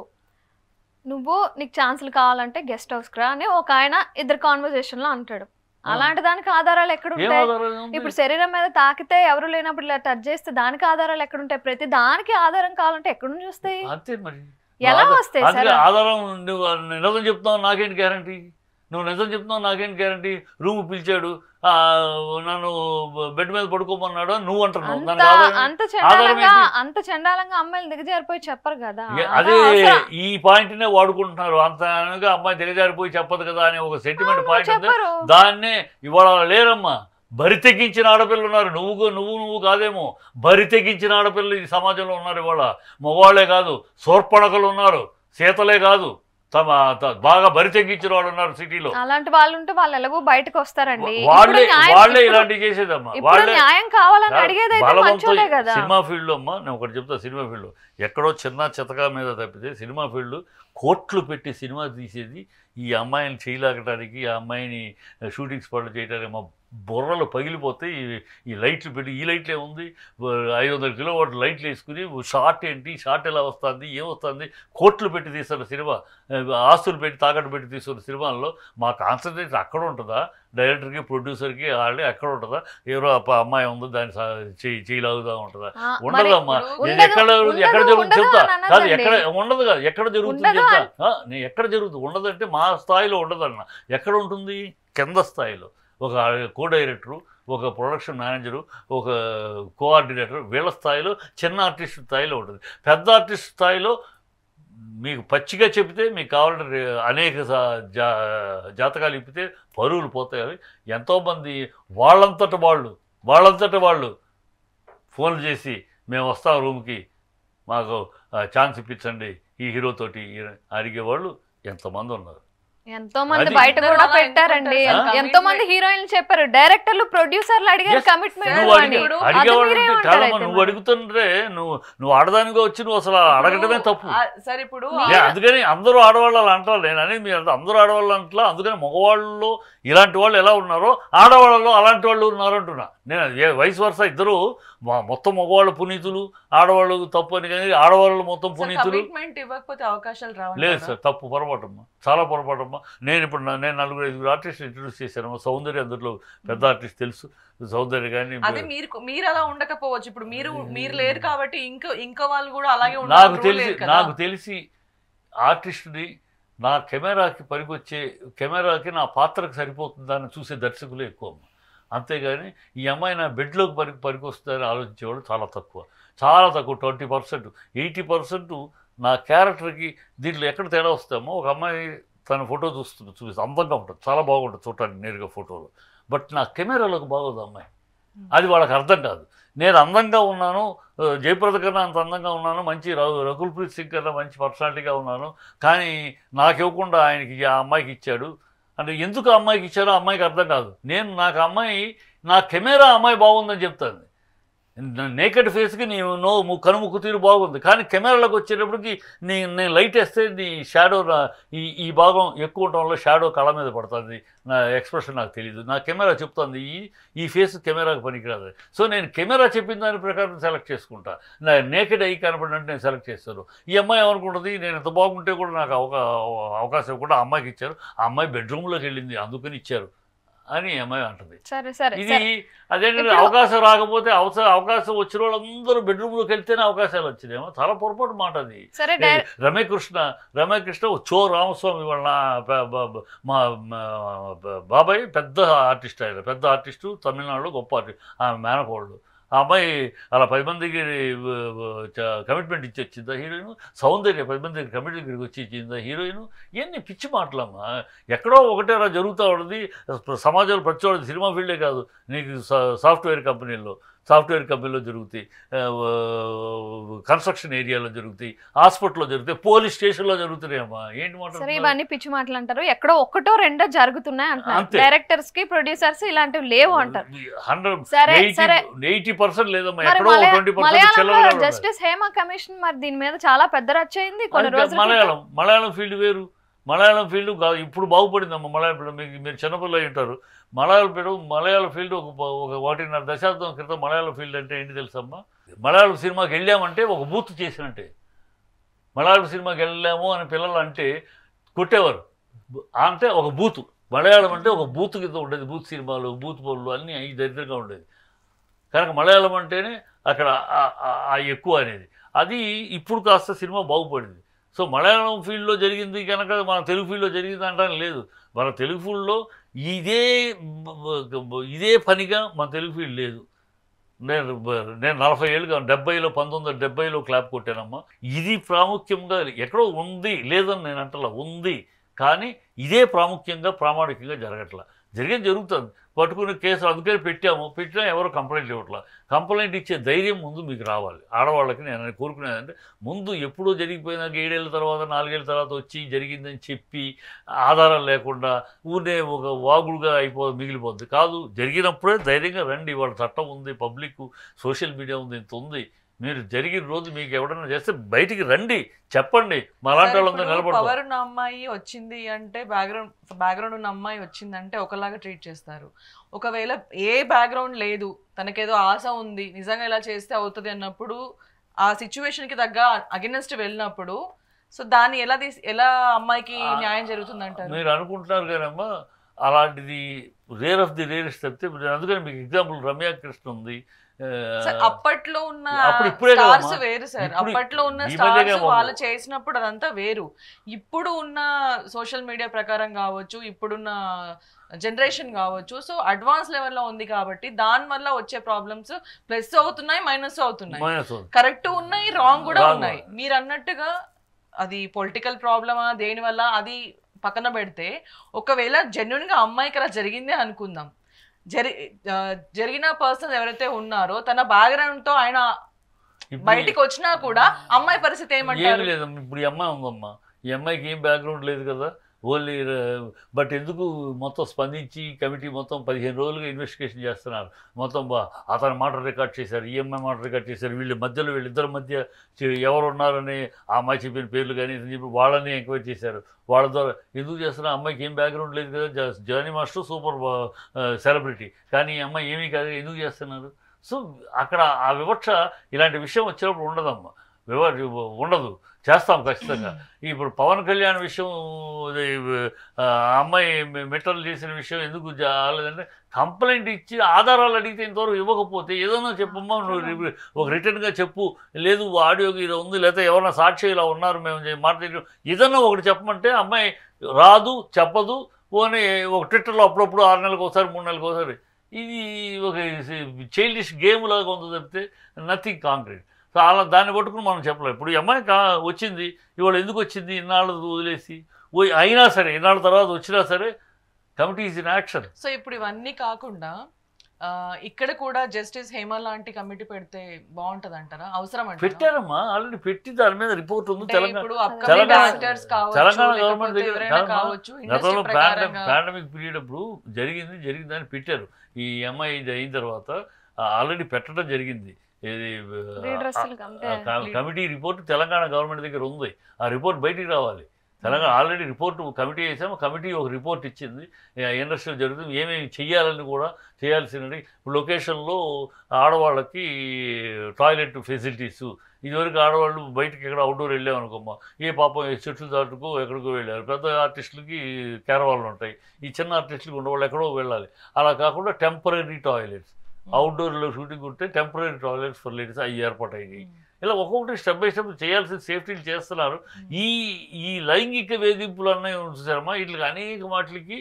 నువ్వు నీకు ఛాన్సులు కావాలంటే గెస్ట్ హౌస్ రా అని ఒక ఆయన ఇద్దరు కాన్వర్జేషన్ లో అంటాడు. అలాంటి దానికి ఆధారాలు ఎక్కడ ఉంటాయి? ఇప్పుడు శరీరం మీద తాకితే ఎవరు లేనప్పుడు ఇలా టచ్ చేస్తే దానికి ఆధారాలు ఎక్కడ ఉంటాయి? ప్రతి దానికి ఆధారం కావాలంటే ఎక్కడ నుంచి వస్తాయి? అంతే మరి, ఎలా వస్తాయి? ఆధారం నువ్వు నిజం చెప్తావు నాకేంటి గ్యారంటీ? నువ్వు నిజం చెప్తున్నావు నాకేంటి గ్యారంటీ? రూమ్ పిలిచాడు, నన్ను బెడ్ మీద పడుకోమన్నాడు నువ్వు అంటున్నావు. అంత చండాలంగా అమ్మాయిలు దిగజారిపోయి చెప్పరు కదా. అదే ఈ పాయింట్నే వాడుకుంటున్నారు. అంత అమ్మాయి దిగజారిపోయి చెప్పదు కదా అనే ఒక సెంటిమెంట్ పాయింట్. దాన్నే ఇవాళ లేరమ్మా, బరి తెగించిన ఆడపిల్లలు ఉన్నారు. నువ్వు కాదేమో, బరి తెగించిన ఆడపిల్లలు ఈ సమాజంలో ఉన్నారు. ఇవాళ మగవాళ్లే కాదు, శూర్పణఖలు ఉన్నారు, సీతలే కాదు, బాగా బరి తెగించిన వాళ్ళు ఉన్నారు సిటీలో. అలాంటి వాళ్ళు ఉంటే వాళ్ళు ఎలాగో బయటకు వస్తారండి. వాళ్ళే ఇలాంటివి చేసేదమ్మా. వాళ్ళే న్యాయం కావాలని అడిగేది సినిమా ఫీల్డ్ లో అమ్మా. నేను ఒకటి చెప్తా, సినిమా ఫీల్డ్ లో ఎక్కడో చిన్న చితకా మీద తప్పితే సినిమా ఫీల్డ్ కోట్లు పెట్టి సినిమా తీసేది ఈ అమ్మాయిని చేయలాగటానికి, ఆ అమ్మాయిని షూటింగ్ స్పాట్లు చేయడానికి. మా బుర్రలు పగిలిపోతాయి. ఈ లైట్లు పెట్టి, ఈ లైట్లే ఉంది 500 కిలోవాట్ లైట్లు వేసుకుని షార్ట్ ఏంటి, షార్ట్ ఎలా వస్తుంది, ఏమొస్తుంది, కోట్లు పెట్టి తీస్తున్న సినిమా, ఆస్తులు పెట్టి తాకట్టు పెట్టి తీస్తున్న సినిమాల్లో మా కాన్సన్ట్రేషన్ అక్కడ ఉంటుందా? డైరెక్టర్కి ప్రొడ్యూసర్కి వాళ్ళే అక్కడ ఉంటుందా? ఎవరో అమ్మాయి ఉంది దాన్ని చేయలాగుదా ఉంటుందా? ఉండదమ్మా. ఎక్కడ జరుగుతుంది చెప్తా కాదు, ఎక్కడ ఉండదు కాదు, ఎక్కడ జరుగుతుంది చెప్తా. నేను ఎక్కడ జరుగుతుంది ఉండదంటే మా స్థాయిలో ఉండదన్న. ఎక్కడ ఉంటుంది? కింద స్థాయిలో ఒక కో డైరెక్టరు, ఒక ప్రొడక్షన్ మేనేజరు, ఒక కోఆర్డినేటర్, వీళ్ళ స్థాయిలో చిన్న ఆర్టిస్ట్ స్థాయిలో ఉంటుంది. పెద్ద ఆర్టిస్ట్ స్థాయిలో మీకు పచ్చిగా చెప్తే మీకు కావాలంటే అనేక జాతకాలు ఇప్పితే పరువులు పోతాయి. ఎంతోమంది వాళ్ళంతట వాళ్ళు ఫోన్లు చేసి మేము వస్తాం రూమ్కి, మాకు ఛాన్స్ ఇప్పించండి ఈ హీరోతోటి అడిగేవాళ్ళు ఎంతమంది ఉన్నారు. ఎంతో మంది బయట కూడా పెట్టారండి, ఎంతో మంది హీరోయిన్లు చెప్పారు, డైరెక్టర్లు ప్రొడ్యూసర్లు అడిగారు కమిట్మెంట్. నువ్వు అడుగుతుంటే నువ్వు ఆడదానిగా వచ్చి నువ్వు అసలు అడగటమే తప్పు. సరే ఇప్పుడు అందుకని అందరూ ఆడవాళ్ళు అలా అంటారు, నేను అనేది మీరు అందరూ ఆడవాళ్ళు అంటలా. అందుకని మగవాళ్ళలో ఇలాంటి వాళ్ళు ఎలా ఉన్నారో ఆడవాళ్ళలో అలాంటి వాళ్ళు ఉన్నారు అంటున్నా నేను. వయసు వరుస ఇద్దరు మొత్తం మగవాళ్ళు పునీతులు, ఆడవాళ్ళు తప్పు అని, కానీ ఆడవాళ్ళు మొత్తం పునీతులు ఇవ్వకపోతే అవకాశాలు రావు. లేదు సార్, తప్పు, పొరపాటమ్మా, చాలా పొరపాటమ్మా. నేను ఇప్పుడు నేను 4-5 ఆర్టిస్ట్ ఇంట్రడ్యూస్ చేశాను. సౌందర్య అందులో పెద్ద ఆర్టిస్ట్ తెలుసు, సౌందర్య. కానీ అదే మీరు అలా ఉండకపోవచ్చు, ఇప్పుడు మీరు లేరు కాబట్టి ఇంకో వాళ్ళు కూడా అలాగే నాకు తెలిసి ఆర్టిస్ట్ని నా కెమెరాకి పనికొచ్చే, కెమెరాకి నా పాత్రకు సరిపోతుందని చూసే దర్శకులే ఎక్కువ. అంతేగాని ఈ అమ్మాయి నా బెడ్లోకి పనికొస్తుందని ఆలోచించేవాళ్ళు చాలా తక్కువ. 20%, 80% నా క్యారెక్టర్కి దీంట్లో ఎక్కడ తేడా వస్తామో. ఒక అమ్మాయి తన ఫోటో చూపిస్తుంది, అందంగా ఉంటుంది, చాలా బాగుంటుంది చూడటానికి నేరుగా ఫోటోలో. బట్ నా కెమెరాలోకి బాగోదు అమ్మాయి, అది వాళ్ళకి అర్థం కాదు. నేను అందంగా ఉన్నాను, జయప్రద కన్నా అంత అందంగా ఉన్నాను, మంచి రకుల్ ప్రీత్ సింగ్ కన్నా మంచి పర్సనాలిటీగా ఉన్నాను, కానీ నాకు ఇవ్వకుండా ఆయనకి ఆ అమ్మాయికి ఇచ్చాడు అంటే ఎందుకు ఆ అమ్మాయికి ఇచ్చారో అమ్మాయికి అర్థం కాదు. నాకు అమ్మాయి, నా కెమెరా అమ్మాయి బాగుందని చెప్తాను. నేకెడ్ ఫేస్కి నీ కనుముక్కు తీరు బాగుంది, కానీ కెమెరాలోకి వచ్చేటప్పటికి నేను లైట్ వేస్తే నీ షాడో ఈ భాగం ఎక్కువ ఉండటం వల్ల షాడో కళ మీద పడుతుంది. నా ఎక్స్ప్రెషన్ నాకు తెలియదు, నా కెమెరా చెప్తుంది ఈ ఫేస్ కెమెరాకి పనికిరాదు. సో నేను కెమెరా చెప్పిన దాని ప్రకారం సెలెక్ట్ చేసుకుంటా. నా నేకెడ్ అయ్యి కనపడినట్టు నేను సెలెక్ట్ చేస్తాను. ఈ అమ్మాయి ఏమనుకుంటుంది, నేను ఎంత బాగుంటే కూడా నాకు అవకాశం కూడా ఆ అమ్మాయికి ఇచ్చారు, ఆ అమ్మాయి బెడ్రూమ్లోకి వెళ్ళింది అందుకని ఇచ్చారు అని అమ్మాయి అంటుంది. ఇది అదేంటంటే అవకాశం రాకపోతే అవకాశం వచ్చిన వాళ్ళందరూ బెడ్రూమ్లోకి వెళ్తేనే అవకాశాలు వచ్చినాయేమో, చాలా పొరపాటు మాట అది. రమ్యకృష్ణ చో రామస్వామి వాళ్ళ మా బాబాయ్ పెద్ద ఆర్టిస్ట్, ఆయన పెద్ద ఆర్టిస్టు, తమిళనాడులో గొప్ప ఆర్టిస్ట్, ఆమె మేనకోళ్ళు. ఆ అమ్మాయి అలా 10 మందికి కమిట్మెంట్ ఇచ్చి వచ్చిందా హీరోయిన్. సౌందర్య 10 మందికి కమిట్మెంట్కి వచ్చి ఇచ్చిందా హీరోయిన్. ఇవన్నీ పిచ్చి మాటలమ్మా, ఎక్కడో ఒకటే అలా జరుగుతూ ఉంటుంది సమాజంలో. ప్రతి ఒక్కటి సినిమా ఫీల్డే కాదు, నీకు సాఫ్ట్వేర్ కంపెనీలో జరుగుతాయి, కన్స్ట్రక్షన్ ఏరియాలో జరుగుతాయి, హాస్పిటల్లో జరుగుతాయి, పోలీస్ స్టేషన్లో జరుగుతున్నాయమ్మా. ఏంటి మాట ఇవన్నీ పిచ్చి మాటలు అంటారు. ఎక్కడో ఒకటో రెండో జరుగుతున్నాయి అంటారు. డైరెక్టర్స్ కి ప్రొడ్యూసర్స్ ఇలాంటివి లేవు అంటారు. 80% లేదమ్మా, ఎక్కడో 20%. జస్టిస్ హేమ కమిషన్ మరి దీని మీద చాలా పెద్ద రచ్చ అయింది కొన్ని రోజులు. మలయాళం ఫీల్డ్ వేరు, మలయాళం ఫీల్డ్ ఇప్పుడు బాగుపడిందమ్మా. మలయాళం ఫీల్డ్ మీరు చిన్నపిల్ల ఉంటారు. మలయాళం ఫీల్డ్ ఒక 1.5 దశాబ్దం క్రితం మలయాళం ఫీల్డ్ అంటే ఏంటి తెలుసమ్మా? మలయాళం సినిమాకి వెళ్ళామంటే ఒక బూత్ చేసినట్టే. మలయాళం సినిమాకి వెళ్ళాము అని పిల్లలు అంటే కొట్టేవారు, అంటే ఒక బూత్. మలయాళం అంటే ఒక బూత్ కింద ఉండేది, బూత్ సినిమాలు, బూత్ పనులు అన్నీ అవి దరిద్రంగా ఉండేది. కనుక మలయాళం అంటేనే అక్కడ ఎక్కువ అనేది. అది ఇప్పుడు కాస్త సినిమా బాగుపడింది. సో మలయాళం ఫీల్డ్లో జరిగింది కనుక మన తెలుగు ఫీల్డ్లో జరిగింది అంటానికి లేదు. మన తెలుగు ఫీల్డ్లో ఇదే పనిగా మన తెలుగు ఫీల్డ్ లేదు. నేను 40 ఏళ్ళుగా 1970లో క్లాప్ కొట్టానమ్మా. ఇది ప్రాముఖ్యంగా ఎక్కడో ఉంది, లేదని నేను అంటలా, ఉంది. కానీ ఇదే ప్రామాణికంగా జరగట్లా. జరుగుతుంది, పట్టుకునే కేసులు అందుకని పెట్టినా ఎవరో కంప్లైంట్ ఇవ్వట్లా. కంప్లైంట్ ఇచ్చే ధైర్యం ముందు మీకు రావాలి. ఆడవాళ్ళకి నేను కోరుకునేదంటే, ముందు ఎప్పుడో జరిగిపోయినాక 7 ఏళ్ళ తర్వాత 4 ఏళ్ళ తర్వాత వచ్చి జరిగిందని చెప్పి ఆధారాలు లేకుండా ఊరినే ఒక వాగుడుగా మిగిలిపోద్ది కాదు. జరిగినప్పుడే ధైర్యంగా రండి. వాళ్ళ చట్టం ఉంది, పబ్లిక్ సోషల్ మీడియా ఉంది, ఇంత ఉంది. మీరు జరిగిన రోజు మీకు ఎవడన్నా చేస్తే బయటికి రండి, చెప్పండి. మాలాంటి వాళ్ళందరూ నిలబడతారు. పవర్ ఉన్న అమ్మాయి వచ్చింది అంటే, బ్యాక్గ్రౌండ్ ఉన్న అమ్మాయి వచ్చిందంటే ఒకలాగా ట్రీట్ చేస్తారు. ఒకవేళ ఏ బ్యాక్గ్రౌండ్ లేదు, తనకేదో ఆశ ఉంది, నిజంగా ఇలా చేస్తే అవుతుంది అన్నప్పుడు, ఆ సిచ్యువేషన్కి తగ్గ అగెనెస్ట్ వెళ్ళినప్పుడు, సో దాన్ని ఎలా అమ్మాయికి న్యాయం జరుగుతుంది అంటారు? మీరు అనుకుంటున్నారు కానమ్మా, అలాంటిది రేర్ ఆఫ్ ది రేరెస్ట్ చెప్తే. అందుకని మీకు ఎగ్జాంపుల్ రమ్యకృష్ణ ఉంది. అప్పట్లో ఉన్న స్టార్స్ వేరు సార్, అప్పట్లో ఉన్న స్టార్స్ వాళ్ళు చేసినప్పుడు అదంతా వేరు. ఇప్పుడు ఉన్న సోషల్ మీడియా ప్రకారం కావచ్చు, ఇప్పుడున్న జనరేషన్ కావచ్చు, సో అడ్వాన్స్ లెవెల్లో ఉంది కాబట్టి దాని వల్ల వచ్చే ప్రాబ్లమ్స్ ప్లస్ అవుతున్నాయి, మైనస్ అవుతున్నాయి, కరెక్ట్ ఉన్నాయి, రాంగ్ కూడా ఉన్నాయి. మీరు అన్నట్టుగా అది పొలిటికల్ ప్రాబ్లమా దేని వల్ల అది పక్కన పెడితే, ఒకవేళ జెన్యున్ గా అమ్మాయికి అలా జరిగిందే అనుకుందాం, జరిగిన పర్సన్ ఎవరైతే ఉన్నారో తన బ్యాక్గ్రౌండ్ తో ఆయన బయటికి వచ్చినా కూడా అమ్మాయి పరిస్థితి ఏమంటారు? లేదు. ఇప్పుడు ఈ అమ్మాయి ఉందమ్మా, ఈ అమ్మాయికి ఏం బ్యాక్గ్రౌండ్ లేదు కదా. ఓన్లీ బట్ ఎందుకు మొత్తం స్పందించి కమిటీ మొత్తం 15 రోజులుగా ఇన్వెస్టిగేషన్ చేస్తున్నారు. మొత్తం అతని మాట రికార్డ్ చేశారు, ఈఎంఐ మాట రికార్డ్ చేశారు, వీళ్ళిద్దరి మధ్య ఎవరు ఉన్నారని ఆ అమ్మాయి చెప్పిన పేర్లు కానీ చెప్పి వాళ్ళని ఎంక్వైరీ చేశారు. వాళ్ళ ద్వారా ఎందుకు చేస్తున్నారు? అమ్మాయికి ఏం బ్యాక్గ్రౌండ్ లేదు కదా, జానీ మాస్టర్ సూపర్ సెలబ్రిటీ, కానీ ఈ అమ్మాయి ఏమీ కాదు, ఎందుకు చేస్తున్నారు? సో అక్కడ ఆ వివక్ష ఇలాంటి విషయం వచ్చినప్పుడు ఉండదమ్మా, ఉండదు, చేస్తాం ఖచ్చితంగా. ఇప్పుడు పవన్ కళ్యాణ్ విషయం, అమ్మాయి మెటల్ చేసిన విషయం ఎందుకు రాలేదంటే కంప్లైంట్ ఇచ్చి ఆధారాలు అడిగితే ఇంతవరకు ఇవ్వకపోతే ఏదైనా చెప్పమ్మా, నువ్వు ఒక రిటర్న్గా చెప్పు, లేదు ఆడియోకి ఇది ఉంది, లేకపోతే ఎవరైనా సాక్షి ఇలా ఉన్నారు మేము మాట్లాడి ఏదన్నా ఒకటి చెప్పమంటే అమ్మాయి రాదు, చెప్పదు. పోనీ ఒక ట్విట్టర్లో అప్పుడప్పుడు 6 నెలలకు ఒకసారి 3 నెలలకు ఒకసారి, ఇది ఒక చైల్డిష్ గేమ్ లాగా ఉంది తప్పితే నథింగ్ కాంక్రీట్. సో అలా దాన్ని పట్టుకుని మనం చెప్పలేం. ఇప్పుడు ఈ అమ్మాయి వచ్చింది, ఇవాళ ఎందుకు వచ్చింది, ఇన్నాళ్ళు వదిలేసి అయినా సరే, ఇన్నాళ్ళ తర్వాత వచ్చినా సరే committee is in action. So ఇప్పుడు ఇవన్నీ కాకుండా ఇక్కడ కూడా జస్టిస్ హేమ లాంటి కమిటీ పెడితే బాగుంటది అంటారా? అవసరం అంటే పెట్టారమ్మా, ఆల్రెడీ పెట్టి దాని మీద రిపోర్ట్ ఉంది. తెలంగాణ గవర్నమెంట్ దగ్గర గతంలో పాండమిక్ పీరియడ్ అప్పుడు జరిగిందని పెట్టారు. ఈ ఎంఐ అయిన తర్వాత ఆల్రెడీ పెట్టడం జరిగింది. కమిటీ రిపోర్ట్ తెలంగాణ గవర్నమెంట్ దగ్గర ఉంది. ఆ రిపోర్ట్ బయటికి రావాలి. తెలంగాణ ఆల్రెడీ రిపోర్టు కమిటీ వేసాము, కమిటీ ఒక రిపోర్ట్ ఇచ్చింది, ఇండస్ట్రీలో జరుగుతుంది, ఏమేమి చెయ్యాలని కూడా చేయాల్సినవి. లొకేషన్లో ఆడవాళ్ళకి టాయిలెట్ ఫెసిలిటీసు, ఇదివరకు ఆడవాళ్ళు బయటకి ఎక్కడ అవుట్డోర్ వెళ్ళామనుకోమ్మా, ఏ పాపం చెట్లు దాటుకో ఎక్కడికో వెళ్ళారు. పెద్ద ఆర్టిస్టులకి క్యారవాళ్ళు ఉంటాయి, ఈ చిన్న ఆర్టిస్టులకి ఉండేవాళ్ళు ఎక్కడో వెళ్ళాలి. అలా కాకుండా టెంపరీ టాయిలెట్స్, అవుట్డోర్లో షూటింగ్ ఉంటే టెంపరీ టాయిలెట్స్ ఫర్ లేడీస్ అవి ఏర్పాటైనాయి. ఇలా ఒక్కొక్కటి స్టెప్ బై స్టెప్ చేయాల్సిన సేఫ్టీలు చేస్తున్నారు. ఈ లైంగిక వేధింపులు అన్నీ చూసారమ్మా, వీటికి అనేక వాటికి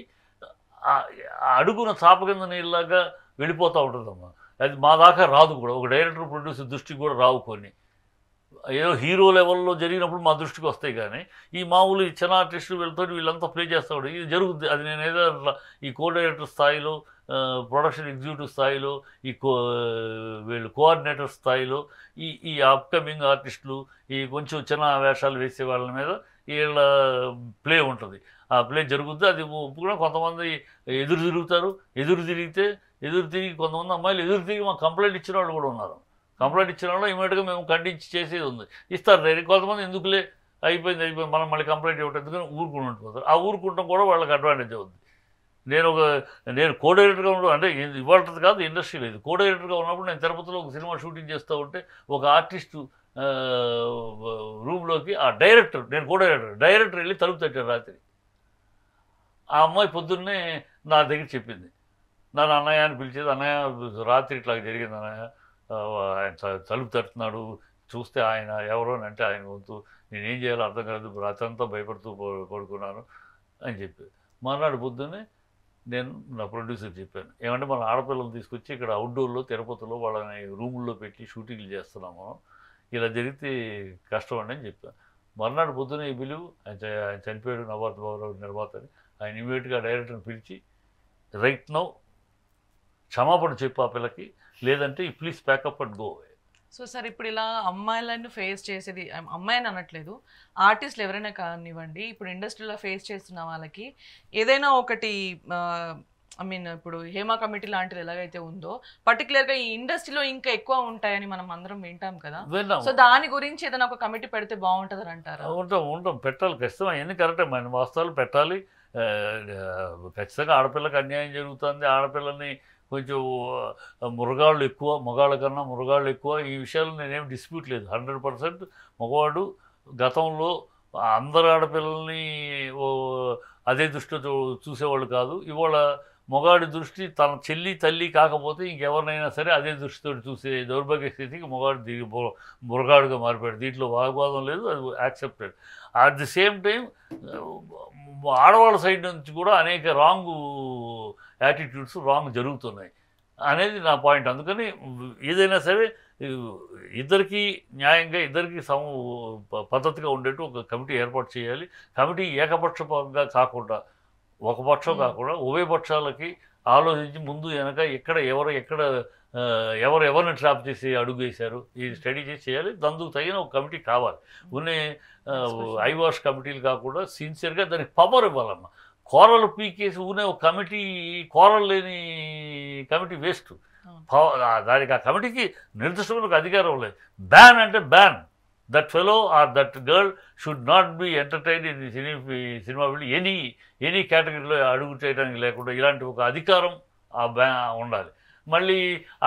అడుగున చాప కింద నీళ్ళలాగా వెళ్ళిపోతూ ఉంటుందమ్మా. అది మా దాకా రాదు కూడా, ఒక డైరెక్టర్ ప్రొడ్యూసర్ దృష్టికి కూడా రావు. కొన్ని ఏదో హీరో లెవెల్లో జరిగినప్పుడు మా దృష్టికి వస్తాయి, కానీ ఈ మామూలు చిన్న ఆర్టిస్టులు వీళ్ళంతా ప్లే చేస్తూ ఉంటారు. ఇది జరుగుతుంది. అది నేను ఏదో ఈ కో డైరెక్టర్ స్థాయిలో, ప్రొడక్షన్ ఎగ్జిక్యూటివ్ స్థాయిలో, వీళ్ళు కోఆర్డినేటర్ స్థాయిలో ఈ అప్కమింగ్ ఆర్టిస్టులు, ఈ కొంచెం చిన్న వేషాలు వేసే వాళ్ళ మీద వీళ్ళ ప్లే ఉంటుంది. ఆ ప్లే జరుగుతుంది. అది కూడా కొంతమంది ఎదురు తిరిగి కొంతమంది అమ్మాయిలు ఎదురు తిరిగి మాకు కంప్లైంట్ ఇచ్చిన వాళ్ళు కూడా ఉన్నారు. కంప్లైంట్ ఇచ్చిన వాళ్ళు ఇమీడియట్గా మేము ఖండించి చేసేది ఉంది, ఇస్తారు డైరెక్ట్. కొంతమంది ఎందుకులే అయిపోయింది మనం మళ్ళీ కంప్లైంట్ ఇవ్వటం ఎందుకని ఊరుకుని ఉండిపోతారు. ఆ ఊరుకుంటాం కూడా వాళ్ళకి అడ్వాంటేజ్ అవుతుంది. నేను కో డైరెక్టర్గా ఉండడం అంటే ఇవాళ కాదు, ఇండస్ట్రీ లేదు. కో డైరెక్టర్గా ఉన్నప్పుడు నేను తిరుపతిలో ఒక సినిమా షూటింగ్ చేస్తూ ఉంటే ఒక ఆర్టిస్టు రూమ్లోకి నేను కో డైరెక్టర్ వెళ్ళి తలుపు తట్టాడు రాత్రి. ఆ అమ్మాయి పొద్దున్నే నా దగ్గర చెప్పింది, నన్ను అన్నయ్య అని పిలిచేది. అన్నయ్య రాత్రి ఇట్లా జరిగింది అన్నయ్య, ఆయన తలుపు తట్టుతున్నాడు, చూస్తే ఆయన ఎవరో అని అంటే ఆయన వంతు, నేనేం చేయాలో అర్థం కాదు, రాత్రి అంతా భయపడుతూ పడుకున్నాను అని చెప్పి. మర్నాడు పొద్దున్నే నేను నా ప్రొడ్యూసర్ చెప్పాను, ఏమంటే మన ఆడపిల్లలు తీసుకొచ్చి ఇక్కడ అవుట్డోర్లో తిరుపతిలో వాళ్ళని రూముల్లో పెట్టి షూటింగ్లు చేస్తున్నాము, ఇలా జరిగితే కష్టం అండి అని చెప్పాను. మర్నాడు పొద్దున్న ఈ బిలువు ఆయన చనిపోయాడు, నవార్త్ బాబురావు నిర్మాత అని. ఆయన ఇమీడియట్గా డైరెక్టర్ని పిలిచి రైట్ నౌ క్షమాపణ చెప్పు ఆ పిల్లకి, లేదంటే please pack up and go. So sir ఇప్పుడు ఇలా అమ్మాయిలను ఫేస్ చేసేది, అమ్మాయిని అనట్లేదు, ఆర్టిస్టులు ఎవరైనా కానివ్వండి, ఇప్పుడు ఇండస్ట్రీలో ఫేస్ చేస్తున్న వాళ్ళకి ఏదైనా ఒకటి ఇప్పుడు హేమ కమిటీ లాంటిది ఎలాగైతే ఉందో పర్టికులర్గా ఈ ఇండస్ట్రీలో ఇంకా ఎక్కువ ఉంటాయని మనం అందరం వింటాం కదా. సో దాని గురించి ఏదైనా ఒక కమిటీ పెడితే బాగుంటుంది అంటారా? ఉంటాం పెట్టాలి, ఖచ్చితంగా అవన్నీ కరెక్టే, మన వాస్తవాలు పెట్టాలి. ఖచ్చితంగా ఆడపిల్లకి అన్యాయం జరుగుతుంది, ఆడపిల్లని కొంచెం మృగాళ్ళు ఎక్కువ, మగాళ్ళ కన్నా మృగాళ్ళు ఎక్కువ, ఈ విషయాలు నేనేం డిస్ప్యూట్ లేదు. 100% మగవాడు గతంలో అందరు ఆడపిల్లల్ని అదే దృష్టితో చూసేవాళ్ళు కాదు. ఇవాళ మగాడి దృష్టి తన చెల్లి తల్లి కాకపోతే ఇంకెవరినైనా సరే అదే దృష్టితో చూసే దౌర్భాగ్య స్థితికి మగాడు దిగి మృగాడుగా మారిపోయాడు. దీంట్లో వాగ్వాదం లేదు, అది accepted. At the same time ఆడవాళ్ళ సైడ్ నుంచి కూడా అనేక రాంగ్ యాటిట్యూడ్స్ జరుగుతున్నాయి అనేది నా పాయింట్. అందుకని ఏదైనా సరే ఇద్దరికీ న్యాయంగా, ఇద్దరికీ పద్ధతిగా ఉండేట్టు ఒక కమిటీ ఏర్పాటు చేయాలి. కమిటీ ఏకపక్షంగా కాకుండా, ఒక పక్షం కాకుండా ఉభయ పక్షాలకి ఆలోచించి ముందు వెనక ఎక్కడ ఎవరిని ట్రాప్ చేసి అడుగు వేశారు, ఈ స్టడీ చేసి చేయాలి. అందుకు తగిన ఒక కమిటీ కావాలి. ఉన్నే ఐవాష్ కమిటీలు కాకుండా సిన్సియర్గా దానికి పవర్ ఇవ్వాలమ్మా. కోరలు పీకేసి ఊనే ఒక కమిటీ, కోరలు లేని కమిటీ వేస్ట్. దానికి ఆ కమిటీకి నిర్దిష్టమైన అధికారం లేదు. బ్యాన్ అంటే ban. That fellow are that girl should not be entertain in cinema field any కేటగిరీలో అడుగు చేయడానికి లేకుండా ఇలాంటి ఒక అధికారం ఉండాలి. మళ్ళీ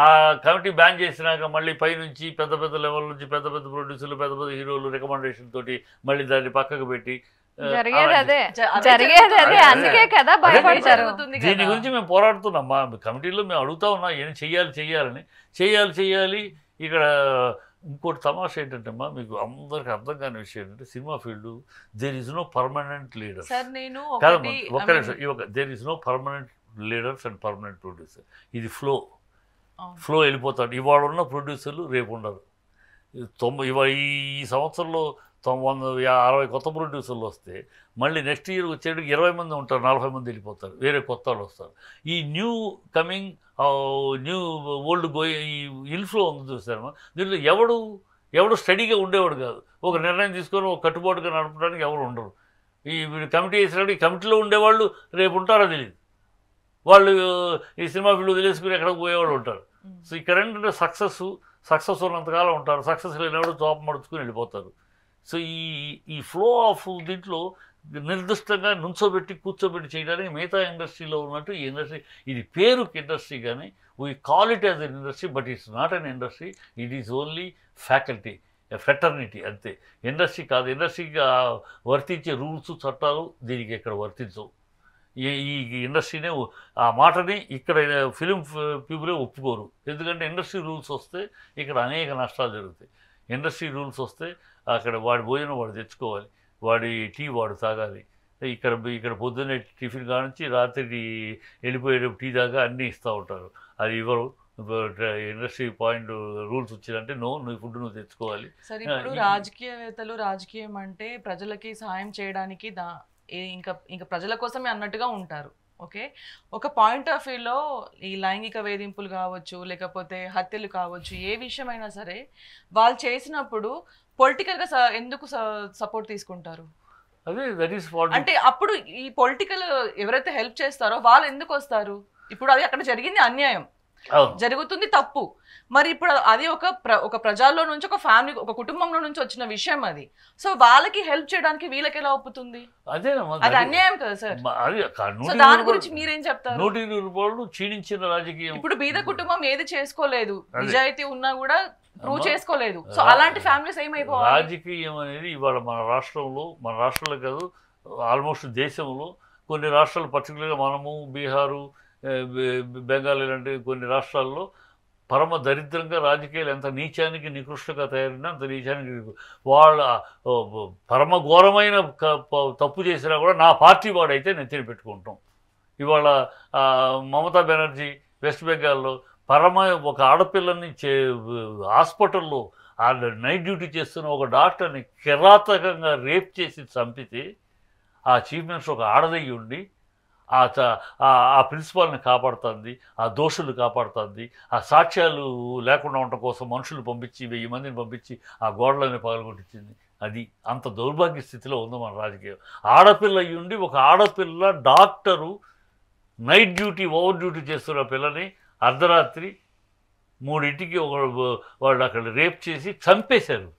ఆ కమిటీ బ్యాన్ చేసినాక మళ్ళీ పైనుంచి పెద్ద పెద్ద లెవెల్ నుంచి పెద్ద పెద్ద ప్రొడ్యూసర్లు, పెద్ద పెద్ద హీరోలు రికమెండేషన్ తోటి మళ్ళీ దాన్ని పక్కకు పెట్టి దీని గురించి మేము పోరాడుతున్నాం. మా కమిటీలో మేము అడుగుతా ఉన్నాం ఏం చెయ్యాలి. ఇక్కడ ఇంకోటి తమాషా ఏంటంటే అమ్మా, మీకు అందరికి అర్థం కాని విషయం ఏంటంటే cinema field there is no permanent leader. కాదమ్మా ఒక్క నిమిషం, there is no permanent leaders and permanent producer. ఇది ఫ్లో వెళ్ళిపోతాడు. ఇవాళ ఉన్న ప్రొడ్యూసర్లు రేపు ఉండరు. ఈ సంవత్సరంలో 60 కొత్త ప్రొడ్యూసర్లు వస్తే మళ్ళీ నెక్స్ట్ ఇయర్ వచ్చేటికి 20 మంది ఉంటారు, 40 మంది వెళ్ళిపోతారు, వేరే కొత్త వాళ్ళు వస్తారు. ఈ new coming new old going ఈ ఇన్ఫ్లో ఉంది చూస్తారమ్మా. దీంట్లో ఎవడు స్టడీగా ఉండేవాడు కాదు. ఒక నిర్ణయం తీసుకొని ఒక కట్టుబాటుగా నడపడానికి ఎవరు ఉండరు. ఈ కమిటీ వేసినప్పుడు ఈ కమిటీలో ఉండేవాళ్ళు రేపు ఉంటారో తెలియదు. వాళ్ళు ఈ సినిమా ఫీల్డ్ వదిలేసుకుని ఎక్కడికి పోయేవాళ్ళు ఉంటారు. సో ఇక్కడ ఏంటంటే సక్సెస్ ఉన్నంతకాలం ఉంటారు, సక్సెస్ లేనివాడు తోప మడుచుకుని వెళ్ళిపోతారు. సో ఈ ఫ్లో ఆఫ్ దీంట్లో నిర్దిష్టంగా కూర్చోబెట్టి చేయడానికి మిగతా ఇండస్ట్రీలో ఉన్నట్టు ఈ ఇండస్ట్రీ, ఇది పేరుకి ఇండస్ట్రీ కానీ we call it as an industry, but it's not an industry. It is only faculty, fraternity అంతే. ఇండస్ట్రీ కాదు. ఇండస్ట్రీకి వర్తించే రూల్స్ చట్టాలు దీనికి ఇక్కడ వర్తించవు. ఈ ఇండస్ట్రీనే ఆ మాటని ఇక్కడ ఫిలిం పీపులే ఒప్పుకోరు. ఎందుకంటే ఇండస్ట్రీ రూల్స్ వస్తే ఇక్కడ అనేక నష్టాలు జరుగుతాయి. ఇండస్ట్రీ రూల్స్ వస్తే అక్కడ వాడి భోజనం వాడు తెచ్చుకోవాలి, వాడి టీ వాడు తాగాలి. ఇక్కడ పొద్దున్నే టిఫిన్ కానించి రాత్రి వెళ్ళిపోయేటప్పుడు టీ దాకా అన్నీ ఇస్తూ ఉంటారు. అది ఇవ్వరు. ఇండస్ట్రీ పాయింట్ రూల్స్ వచ్చిందంటే నువ్వు ఫుడ్ నువ్వు తెచ్చుకోవాలి. సరే, ఇప్పుడు రాజకీయవేత్తలు రాజకీయం అంటే ప్రజలకి సహాయం చేయడానికి ఇంకా ప్రజల కోసమే అన్నట్టుగా ఉంటారు. ఓకే, ఒక పాయింట్ ఆఫ్ వ్యూలో ఈ లైంగిక వేధింపులు కావచ్చు, లేకపోతే హత్యలు కావచ్చు, ఏ విషయమైనా సరే వాళ్ళు చేసినప్పుడు పొలిటికల్గా ఎందుకు సపోర్ట్ తీసుకుంటారు? అంటే అప్పుడు ఈ పొలిటికల్ ఎవరైతే హెల్ప్ చేస్తారో వాళ్ళు ఎందుకు వస్తారు? ఇప్పుడు అది అక్కడ జరిగింది అన్యాయం, జరుగుతుంది తప్పు. మరి ఇప్పుడు అది ఒక ప్రజల్లో నుంచి, ఒక ఫ్యామిలీ, ఒక కుటుంబంలో నుంచి వచ్చిన విషయం అది. సో వాళ్ళకి హెల్ప్ చేయడానికి వీళ్ళకి ఎలా ఒప్పుతుంది? అది అన్యాయం కదా సార్. సో దాని గురించి మీరేం చెప్తారు? 120 రూపాయలు క్షీణించిన రాజకీయం. ఇప్పుడు బీద కుటుంబం ఏది చేసుకోలేదు, నిజాయితీ ఉన్నా కూడా ప్రూవ్ చేసుకోలేదు. సో అలాంటి ఫ్యామిలీస్ ఏమైపోవాలి? రాజకీయం అనేది ఇవాళ మన రాష్ట్రంలో కాదు, ఆల్మోస్ట్ దేశంలో కొన్ని రాష్ట్రాలు, పర్టికులర్గా మనము బీహారు, బెంగాల్ ఇలాంటి కొన్ని రాష్ట్రాల్లో పరమ దరిద్రంగా రాజకీయాలు ఎంత నీచానికి నికృష్టంగా తయారైనా అంత నీచానికి వాళ్ళ పరమ ఘోరమైన తప్పు చేసినా కూడా నా పార్టీ వాడైతే నెత్తిన పెట్టుకుంటాం. ఇవాళ మమతా బెనర్జీ వెస్ట్ బెంగాల్లో ఒక ఆడపిల్లని హాస్పిటల్లో నైట్ డ్యూటీ చేస్తున్న ఒక డాక్టర్ని కిరాతకంగా రేప్ చేసి చంపితే ఆ చీఫ్ మినిస్టర్ ఒక ఆడదయ్యి ఉండి ఆ ప్రిన్సిపాల్ని కాపాడుతుంది, ఆ దోషులు కాపాడుతుంది, ఆ సాక్ష్యాలు లేకుండా ఉండటం కోసం మనుషులు పంపించి 1000 మందిని పంపించి ఆ గోడలని పగలగొట్టించింది. అది అంత దౌర్భాగ్య స్థితిలో ఉంది మన రాజకీయం. ఆడపిల్ల అయ్యి ఉండి ఒక ఆడపిల్ల doctor night duty, over duty చేస్తున్న పిల్లని అర్ధరాత్రి 3ంటికి వాళ్ళు అక్కడ రేప్ చేసి చంపేశారు.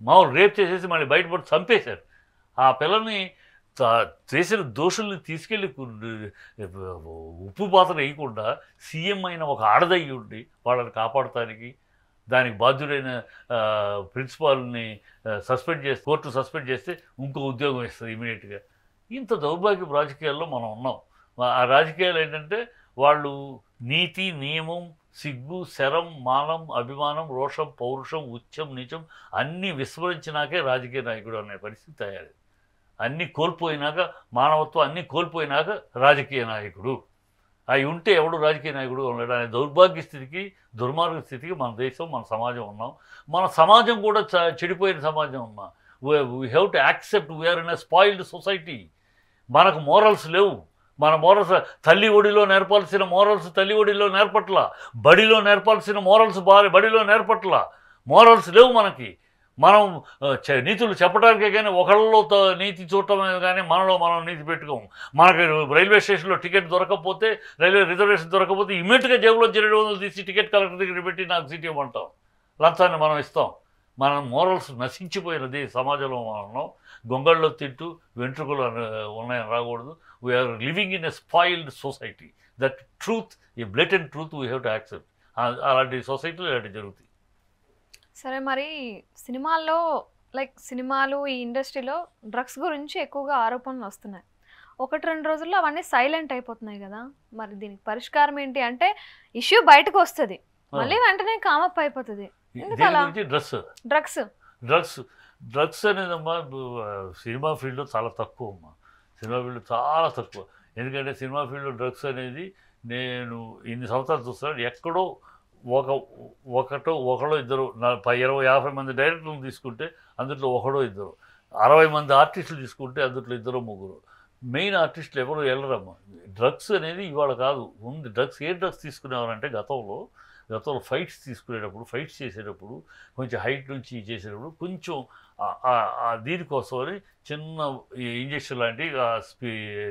మామూలు రేప్ చేసేసి మళ్ళీ బయటపడి చంపేశారు. ఆ పిల్లని చేసిన దోషుల్ని తీసుకెళ్ళి ఉప్పు పాత్ర వేయకుండా సీఎం అయిన ఒక ఆడదయ్యి ఉండి వాళ్ళని కాపాడటానికి దానికి బాధ్యుడైన ప్రిన్సిపాల్ని కోర్టు సస్పెండ్ చేస్తే ఇంకో ఉద్యోగం ఇస్తుంది ఇమీడియట్గా. ఇంత దౌర్భాగ్యపు రాజకీయాల్లో మనం ఉన్నాం. ఆ రాజకీయాలు ఏంటంటే వాళ్ళు నీతి, నియమం, సిగ్గు, శరం, మానం, అభిమానం, రోషం, పౌరుషం, ఉచ్చం, నీచం అన్నీ విస్మరించినాకే రాజకీయ నాయకుడు అనే పరిస్థితి తయారైంది. అన్నీ కోల్పోయినాక, మానవత్వం అన్నీ కోల్పోయినాక రాజకీయ నాయకుడు అవి ఉంటే ఎవడు రాజకీయ నాయకుడు ఉన్నాడు అనే దౌర్భాగ్య స్థితికి, దుర్మార్గ స్థితికి మన దేశం, మన సమాజం ఉన్నాం. మన సమాజం కూడా చెడిపోయిన సమాజం ఉన్నాం. We have to accept we are in a spoiled society. మనకు మోరల్స్ లేవు, మన మోరల్స్ తల్లి ఒడిలో నేర్పాల్సిన మోరల్స్ తల్లి ఒడిలో నేర్పట్ల, బడిలో నేర్పాల్సిన మోరల్స్ బడిలో నేర్పట్ల. మోరల్స్ లేవు మనకి. మనం నీతులు చెప్పడానికే కానీ ఒకళ్ళలో నీతి చూడటమే కానీ మనలో మనం నీతి పెట్టుకోము. మనకి రైల్వే స్టేషన్లో టికెట్ దొరకకపోతే, రైల్వే రిజర్వేషన్ దొరకకపోతే ఇమ్మీడియట్గా జేబులో 200 తీసి టికెట్ కలెక్టర్ దగ్గర పెట్టి నాకు సీట్ ఇవ్వమంటాం. లంచాన్ని మనం ఇస్తాం. మన మోరల్స్ నశించిపోయినది సమాజంలో. మనం గొంగళ్ళలో తింటూ వెంట్రుకలు ఉన్నాయని రాకూడదు. We're living in a spoiled society. That truth, ఈ blatant truth we have to accept. అలాంటి సొసైటీలో ఇలాంటివి జరుగుతాయి. సరే, మరి సినిమాల్లో సినిమాలు ఈ ఇండస్ట్రీలో డ్రగ్స్ గురించి ఎక్కువగా ఆరోపణలు వస్తున్నాయి. 1-2 రోజుల్లో అవన్నీ సైలెంట్ అయిపోతున్నాయి కదా, మరి దీనికి పరిష్కారం ఏంటి? అంటే ఇష్యూ బయటకు వస్తుంది, మళ్ళీ వెంటనే కామప్ అయిపోతుంది. డ్రగ్స్ అనేది అమ్మా సినిమా ఫీల్డ్లో చాలా తక్కువ అమ్మా. సినిమా ఫీల్డ్ చాలా తక్కువ. ఎందుకంటే సినిమా ఫీల్డ్లో డ్రగ్స్ అనేది నేను ఇన్ని సంవత్సరాలు చూస్తాను. ఎక్కడో ఒకడో ఇద్దరు 20-50 మంది డైరెక్టర్లు తీసుకుంటే అందులో ఒకడో ఇద్దరు, 60 మంది ఆర్టిస్టులు తీసుకుంటే అందులో 2-3. మెయిన్ ఆర్టిస్టులు ఎవరు వెళ్ళరమ్మా. డ్రగ్స్ అనేది ఇవాళ కాదు ఉంది. ఏ డ్రగ్స్ తీసుకునేవారంటే గతంలో ఫైట్స్ చేసేటప్పుడు కొంచెం హైట్ నుంచి చేసేటప్పుడు కొంచెం దీనికోసమని చిన్న ఇంజక్షన్ లాంటి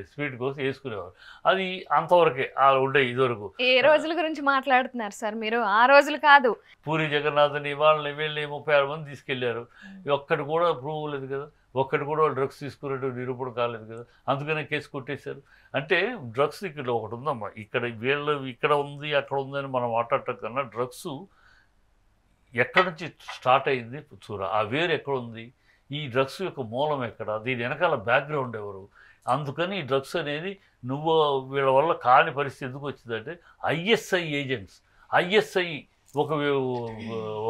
స్పీడ్ కోసం వేసుకునేవారు. అది అంతవరకే ఉండే ఇదివరకు. ఏ రోజుల గురించి మాట్లాడుతున్నారు సార్ మీరు? ఆ రోజులు కాదు. పూరి జగన్నాథ్ని వాళ్ళని వీళ్ళని 36 మంది తీసుకెళ్లారు. ఒక్కటి కూడా ప్రూవ్ లేదు కదా, ఒక్కటి కూడా డ్రగ్స్ తీసుకున్నట్టు నిరూపణ కాలేదు కదా, అందుకనే కేసు కొట్టేశారు. అంటే డ్రగ్స్ ఇక్కడ ఒకటి ఉందమ్మా. ఇక్కడ ఉంది అక్కడ ఉందని మనం మాట్లాడటం కన్నా డ్రగ్స్ ఎక్కడి నుంచి స్టార్ట్ అయింది చూడ, ఆ వేరు ఎక్కడ ఉంది, ఈ డ్రగ్స్ యొక్క మూలం ఎక్కడ, దీని వెనకాల బ్యాక్గ్రౌండ్ ఎవరు. అందుకని ఈ డ్రగ్స్ అనేది వీళ్ళ వల్ల కాని పరిస్థితి ఎందుకు వచ్చిందంటే ఐఎస్ఐ ఏజెంట్స్,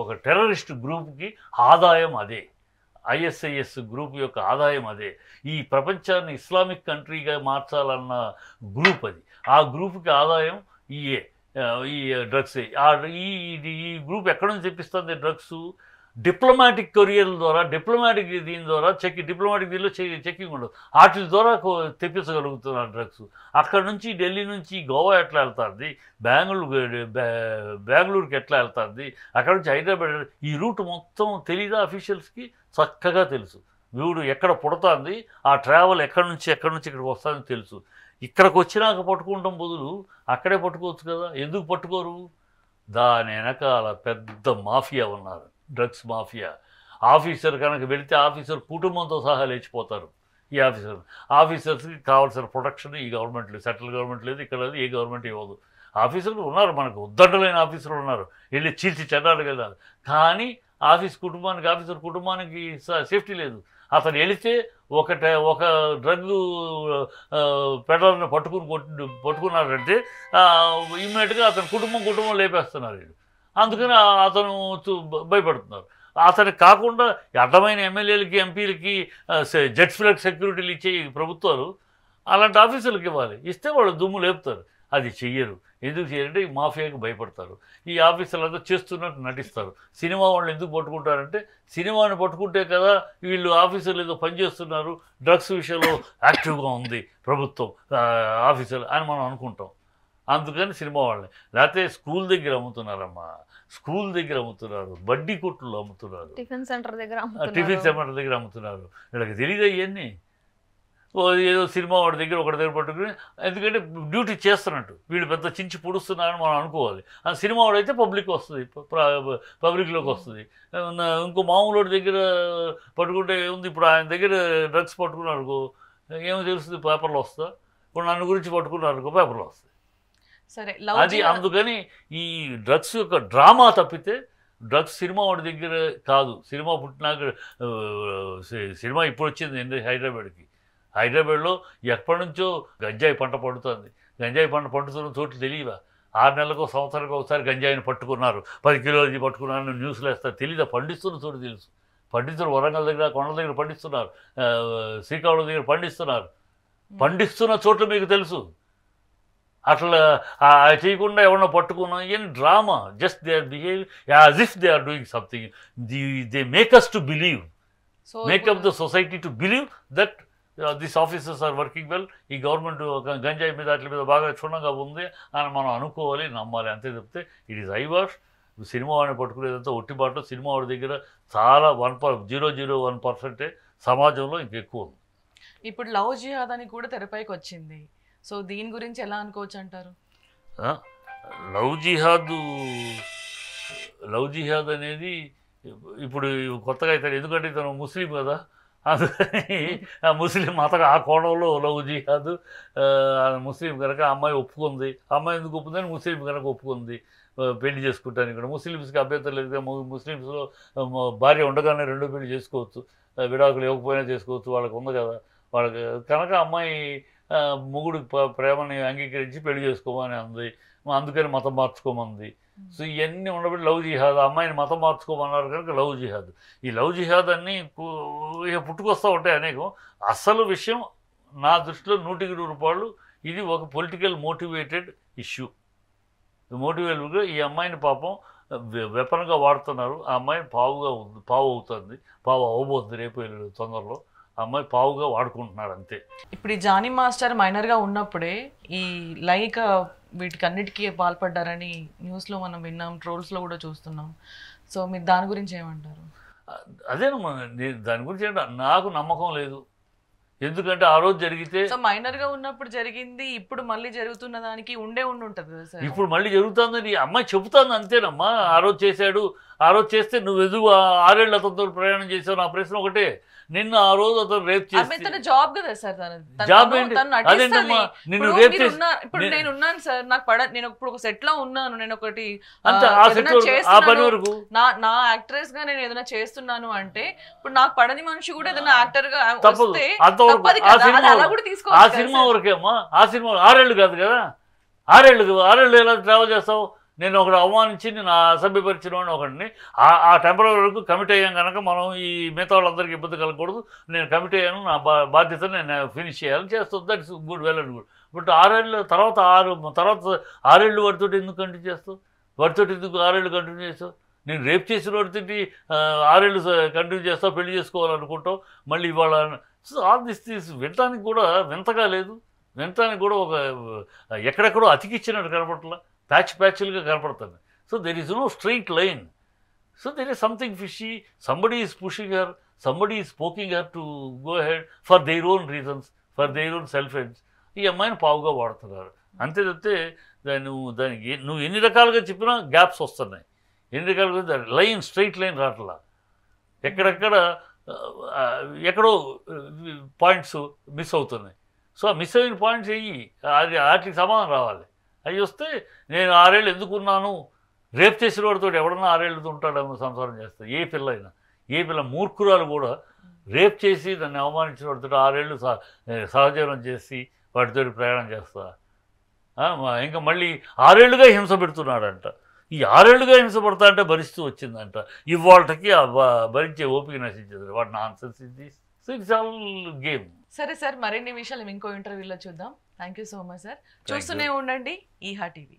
ఒక టెర్రరిస్ట్ గ్రూప్కి ఆదాయం అదే. ఐఎస్ఐఎస్ గ్రూప్ యొక్క ఆదాయం అదే. ఈ ప్రపంచాన్ని ఇస్లామిక్ కంట్రీగా మార్చాలన్న గ్రూప్ అది. ఆ గ్రూప్కి ఆదాయం ఈ డ్రగ్స్. ఈ గ్రూప్ ఎక్కడి నుంచి తెప్పిస్తుంది డ్రగ్స్? డిప్లొమాటిక్ కొరియర్ల ద్వారా, డిప్లొమాటిక్ దీనిలో చెక్కింగ్ ఉండదు, వాటి ద్వారా తెప్పించగలుగుతున్నారు డ్రగ్స్. అక్కడ నుంచి ఢిల్లీ నుంచి గోవా ఎట్లా వెళ్తుంది, బెంగళూరుకి ఎట్లా వెళ్తుంది, అక్కడ నుంచి హైదరాబాద్, ఈ రూట్ మొత్తం తెలీదా అఫీషియల్స్కి? చక్కగా తెలుసు. వీడు ఎక్కడ పుడుతుంది, ఆ ట్రావెల్ ఎక్కడి నుంచి ఇక్కడికి వస్తుందని తెలుసు. ఇక్కడికి వచ్చినాక పట్టుకుంటాం బదులు అక్కడే పట్టుకోవచ్చు కదా, ఎందుకు పట్టుకోరు? దాని వెనకాల పెద్ద మాఫియా ఉన్నారు, డ్రగ్స్ మాఫియా. ఆఫీసర్ కనుక వెళితే ఆఫీసర్ కుటుంబంతో సహా లేచిపోతారు. ఈ ఆఫీసర్స్కి కావాల్సిన ప్రొటెక్షన్ ఈ గవర్నమెంట్ లేదు, సెంట్రల్ గవర్నమెంట్ లేదు, ఇక్కడ లేదు, ఏ గవర్నమెంట్ ఇవ్వదు. ఆఫీసర్లు ఉన్నారు, మనకు ఉద్దండలైన ఆఫీసర్లు ఉన్నారు, వెళ్ళి చీల్చి చెడ్డాడు వెళ్ళాలి. కానీ ఆఫీసర్ కుటుంబానికి సేఫ్టీ లేదు. అతను వెళితే ఒక డ్రగ్ పెడలర్ని పట్టుకున్నారంటే ఇమ్మీడియట్గా అతని కుటుంబం లేపేస్తున్నారు. అందుకని అతను భయపడుతున్నారు. అతనికి కాకుండా అడ్డమైన ఎమ్మెల్యేలకి, ఎంపీలకి జెట్ ఫ్లడ్ సెక్యూరిటీలు ఇచ్చే ప్రభుత్వాలు అలాంటి ఆఫీసులకు ఇవ్వాలి. ఇస్తే వాళ్ళు దుమ్ము లేపుతారు. అది చెయ్యరు. ఎందుకు చేయాలంటే ఈ మాఫియాకి భయపడతారు. ఈ ఆఫీసర్లంతా చేస్తున్నట్టు నటిస్తారు. సినిమా వాళ్ళు ఎందుకు పట్టుకుంటారంటే సినిమాని పట్టుకుంటే కదా వీళ్ళు ఆఫీసర్లు ఏదో పనిచేస్తున్నారు, డ్రగ్స్ విషయంలో యాక్టివ్గా ఉంది ప్రభుత్వం ఆఫీసర్లు అని మనం అనుకుంటాం. అందుకని సినిమా వాళ్ళని. లేకపోతే స్కూల్ దగ్గర అమ్ముతున్నారమ్మా, బడ్డీ కొట్టులు అమ్ముతున్నారు, టిఫిన్ సెంటర్ దగ్గర అమ్ముతున్నారు. వీళ్ళకి తెలియదు అవన్నీ. ఏదో సినిమా ఒకటి దగ్గర పట్టుకుని, ఎందుకంటే డ్యూటీ చేస్తున్నట్టు వీళ్ళు పెద్ద చించి పొడుస్తున్నారని మనం అనుకోవాలి. ఆ సినిమా వాడైతే పబ్లిక్లోకి వస్తుంది. ఇంకో మామూలు దగ్గర పట్టుకుంటే ఉంది. ఇప్పుడు ఆయన దగ్గర డ్రగ్స్ పట్టుకున్నాడు ఏమో తెలుస్తుంది, పేపర్లో వస్తా. ఇప్పుడు నన్ను గురించి పట్టుకున్నాడు పేపర్లో వస్తుంది. సరే, అది అందుకని ఈ డ్రగ్స్ యొక్క డ్రామా తప్పితే డ్రగ్స్ సినిమా వాడి దగ్గర కాదు. సినిమా పుట్టినాక సినిమా ఇప్పుడు వచ్చింది హైదరాబాద్లో ఎప్పటి నుంచో గంజాయి పంట పండుతుంది. గంజాయి పంట పండుతున్న చోట్లు తెలియవా? 6 నెలలకు సంవత్సరానికి ఒకసారి గంజాయిని పట్టుకున్నారు, 10 కిలోలు పట్టుకున్నారు, న్యూస్లో వేస్తారు. తెలీదా? పండిస్తున్న చోటు తెలుసు. పండిస్తున్నారు. వరంగల్ దగ్గర, కొండల దగ్గర పండిస్తున్నారు, శ్రీకాకుళం దగ్గర పండిస్తున్నారు. పండిస్తున్న చోట్ల మీకు తెలుసు. అట్లా చేయకుండా ఎవరన్నా పట్టుకున్నా ఏం drama. Just they are behave as if they are doing something. They make us to believe, make up the society to believe that this officers are working well, ఈ గవర్నమెంట్ గంజాయి మీద వాటి మీద బాగా క్షుణ్ణంగా ఉంది అని మనం అనుకోవాలి, నమ్మాలి, అంతే చెప్తే it is I wash. Cinema వాడిని పట్టుకునేదంతా ఒట్టిబాటు. సినిమా వాడి దగ్గర చాలా 0.001% సమాజంలో ఇంకెక్కువ ఉంది. ఇప్పుడు లవ్ జిహాద్ అని కూడా తెరపైకి వచ్చింది. సో దీని గురించి ఎలా అనుకోవచ్చు అంటారు? లవ్ జిహాద్ అనేది ఇప్పుడు కొత్తగా అవుతాడు, ఎందుకంటే ఇతను ముస్లిం కదా, అందుకని ముస్లిం మత ఆ కోణంలో లవ్ జిహాద్. ముస్లిం కనుక అమ్మాయి ఒప్పుకుంది, అమ్మాయి ఎందుకు ఒప్పుకుందని ముస్లిం కనుక ఒప్పుకుంది పెళ్లి చేసుకుంటాను. ఇక్కడ ముస్లిమ్స్కి అభ్యంతరం లేదు, ముస్లిమ్స్లో భార్య ఉండగానే రెండో పెళ్లి చేసుకోవచ్చు, విడాకులు ఇవ్వకపోయినా చేసుకోవచ్చు, వాళ్ళకి ఉంది కదా. వాళ్ళకి కనుక అమ్మాయి మొగుడు ప్రేమని అంగీకరించి పెళ్లి చేసుకోమని అంది, అందుకని మతం మార్చుకోమంది. సో ఇవన్నీ ఉండబట్టి లవ్ జిహాద్. అమ్మాయిని మతం మార్చుకోమన్నారు కనుక లవ్ జిహాద్. ఈ లవ్ జిహాద్ అన్నీ ఇక పుట్టుకొస్తూ ఉంటాయి అనేకం. అసలు విషయం నా దృష్టిలో 100కి 100 ఇది ఒక పొలిటికల్ మోటివేటెడ్ ఇష్యూ. మోటివేట్గా ఈ అమ్మాయిని పాపం వెపన్గా వాడుతున్నారు. ఆ అమ్మాయి పావు అవుతుంది, పావు అవ్వబోతుంది రేపు తొందరలో. అమ్మాయి పావుగా వాడుకుంటున్నారు అంతే. ఇప్పుడు ఈ జానీ మాస్టర్ మైనర్గా ఉన్నప్పుడే ఈ లైంగిక వీటికన్నిటికీ పాల్పడ్డారని న్యూస్లో మనం విన్నాం, ట్రోల్స్లో కూడా చూస్తున్నాం. సో మీరు దాని గురించి ఏమంటారు? అదేనమ్మా, దాని గురించి నాకు నమ్మకం లేదు. ఎందుకంటే ఆ రోజు జరిగితే మైనర్గా ఉన్నప్పుడు జరిగింది, ఇప్పుడు మళ్ళీ జరుగుతున్న దానికి ఉండి ఉంటుంది కదా సార్. ఇప్పుడు మళ్ళీ జరుగుతుందని అమ్మాయి చెబుతాను అంతేనమ్మా. ఆ రోజు చేశాడు, ఆ రోజు చేస్తే నువ్వు ఎదుగు 6 ఏళ్ళు అతనితో ప్రయాణం చేసావు. నా ప్రశ్న ఒకటే, నిన్న ఆ రోజు అతను రేప్ చేస్తే జాబ్ కదా సార్, జాబ్ ఏంటి? అదేంటమ్మా నిన్ను రేప్ చేసి ఇప్పుడు నేను ఉన్నాను సార్, నాకు నేను ఇప్పుడు ఒక సెట్ లో ఉన్నాను, నేను ఒకటి ఆ పని వరకు నా యాక్ట్రెస్ గా నేను ఏదైనా చేస్తున్నాను అంటే ఇప్పుడు నాకు పడని మనిషి కూడా ఏదైనా యాక్టర్ గా వస్తే ఆ సినిమా వరకేమ్మా. ఆ సినిమా 6 ఏళ్ళు కాదు కదా, 6 ఏళ్ళు ఎలా ట్రావెల్ చేస్తావు? నేను ఒకటి అవమానించి నేను అసభ్యపరిచిన వాడిని ఒకటిని ఆ టెంపరీ వరకు కమిట్ అయ్యాం కనుక మనం ఈ మిగతా వాళ్ళందరికీ ఇబ్బంది కలగకూడదు. నేను కమిట్ అయ్యాను, నా బాధ్యతను నేను ఫినిష్ చేయాలని చేస్తుంది. That is good, well and good. But 6 ఏళ్ళ తర్వాత 6 ఏళ్ళు వాడితో ఎందుకు కంటిన్యూ చేస్తావు? వాడితో ఎందుకు 6 ఏళ్ళు కంటిన్యూ చేస్తావు? నేను రేప్ చేసిన వాడితో 6 ఏళ్ళు కంటిన్యూ చేస్తావు, పెళ్లి చేసుకోవాలనుకుంటావు. మళ్ళీ ఇవాళ ఆల్ దిస్ వినటానికి కూడా వింతగా లేదు, వినటానికి కూడా ఒక ఎక్కడెక్కడో అతికిచ్చినట్టు కనపట్ల, ప్యాచ్లుగా కనపడుతుంది. So there is no straight line. So there is something fishy. Somebody is pushing her, somebody is poking her to go head for their own reasons, for their own self ends. ఈ అమ్మాయిని పావుగా వాడుతున్నారు అంతే తప్పితే దానికి నువ్వు ఎన్ని రకాలుగా చెప్పినా గ్యాప్స్ వస్తున్నాయి. ఎన్ని రకాలుగా లైన్ స్ట్రైట్ లైన్ రావట్లా, ఎక్కడో పాయింట్స్ మిస్ అవుతున్నాయి. సో ఆ మిస్ అయిన పాయింట్స్ అది వాటికి సమాధానం రావాలి. అవి వస్తే నేను 6 ఏళ్ళు ఎందుకున్నాను, రేప్ చేసిన వాడితో ఎవడన్నా 6 ఏళ్ళతో ఉంటాడేమో సంసారం చేస్తా. ఏ పిల్ల అయినా, ఏ పిల్ల మూర్ఖురాలు కూడా రేప్ చేసి దాన్ని అవమానించిన వాడితో 6 ఏళ్ళు సహజీవనం చేసి వాటితో ప్రయాణం చేస్తా. ఇంకా మళ్ళీ 6 ఏళ్ళుగా హింస పెడుతున్నాడంట. ఈ 6 ఏళ్ళుగా హింస పడతా అంటే భరిస్తూ వచ్చిందంట. ఇవాళకి భరించే ఓపిక నశించదు. What nonsense is this? So it's all game. సరే సార్, మరిన్ని విషయాలు ఇంకో ఇంటర్వ్యూలో చూద్దాం. Thank you so much sir. చూస్తూనే ఉండండి ఈహా టీవీ.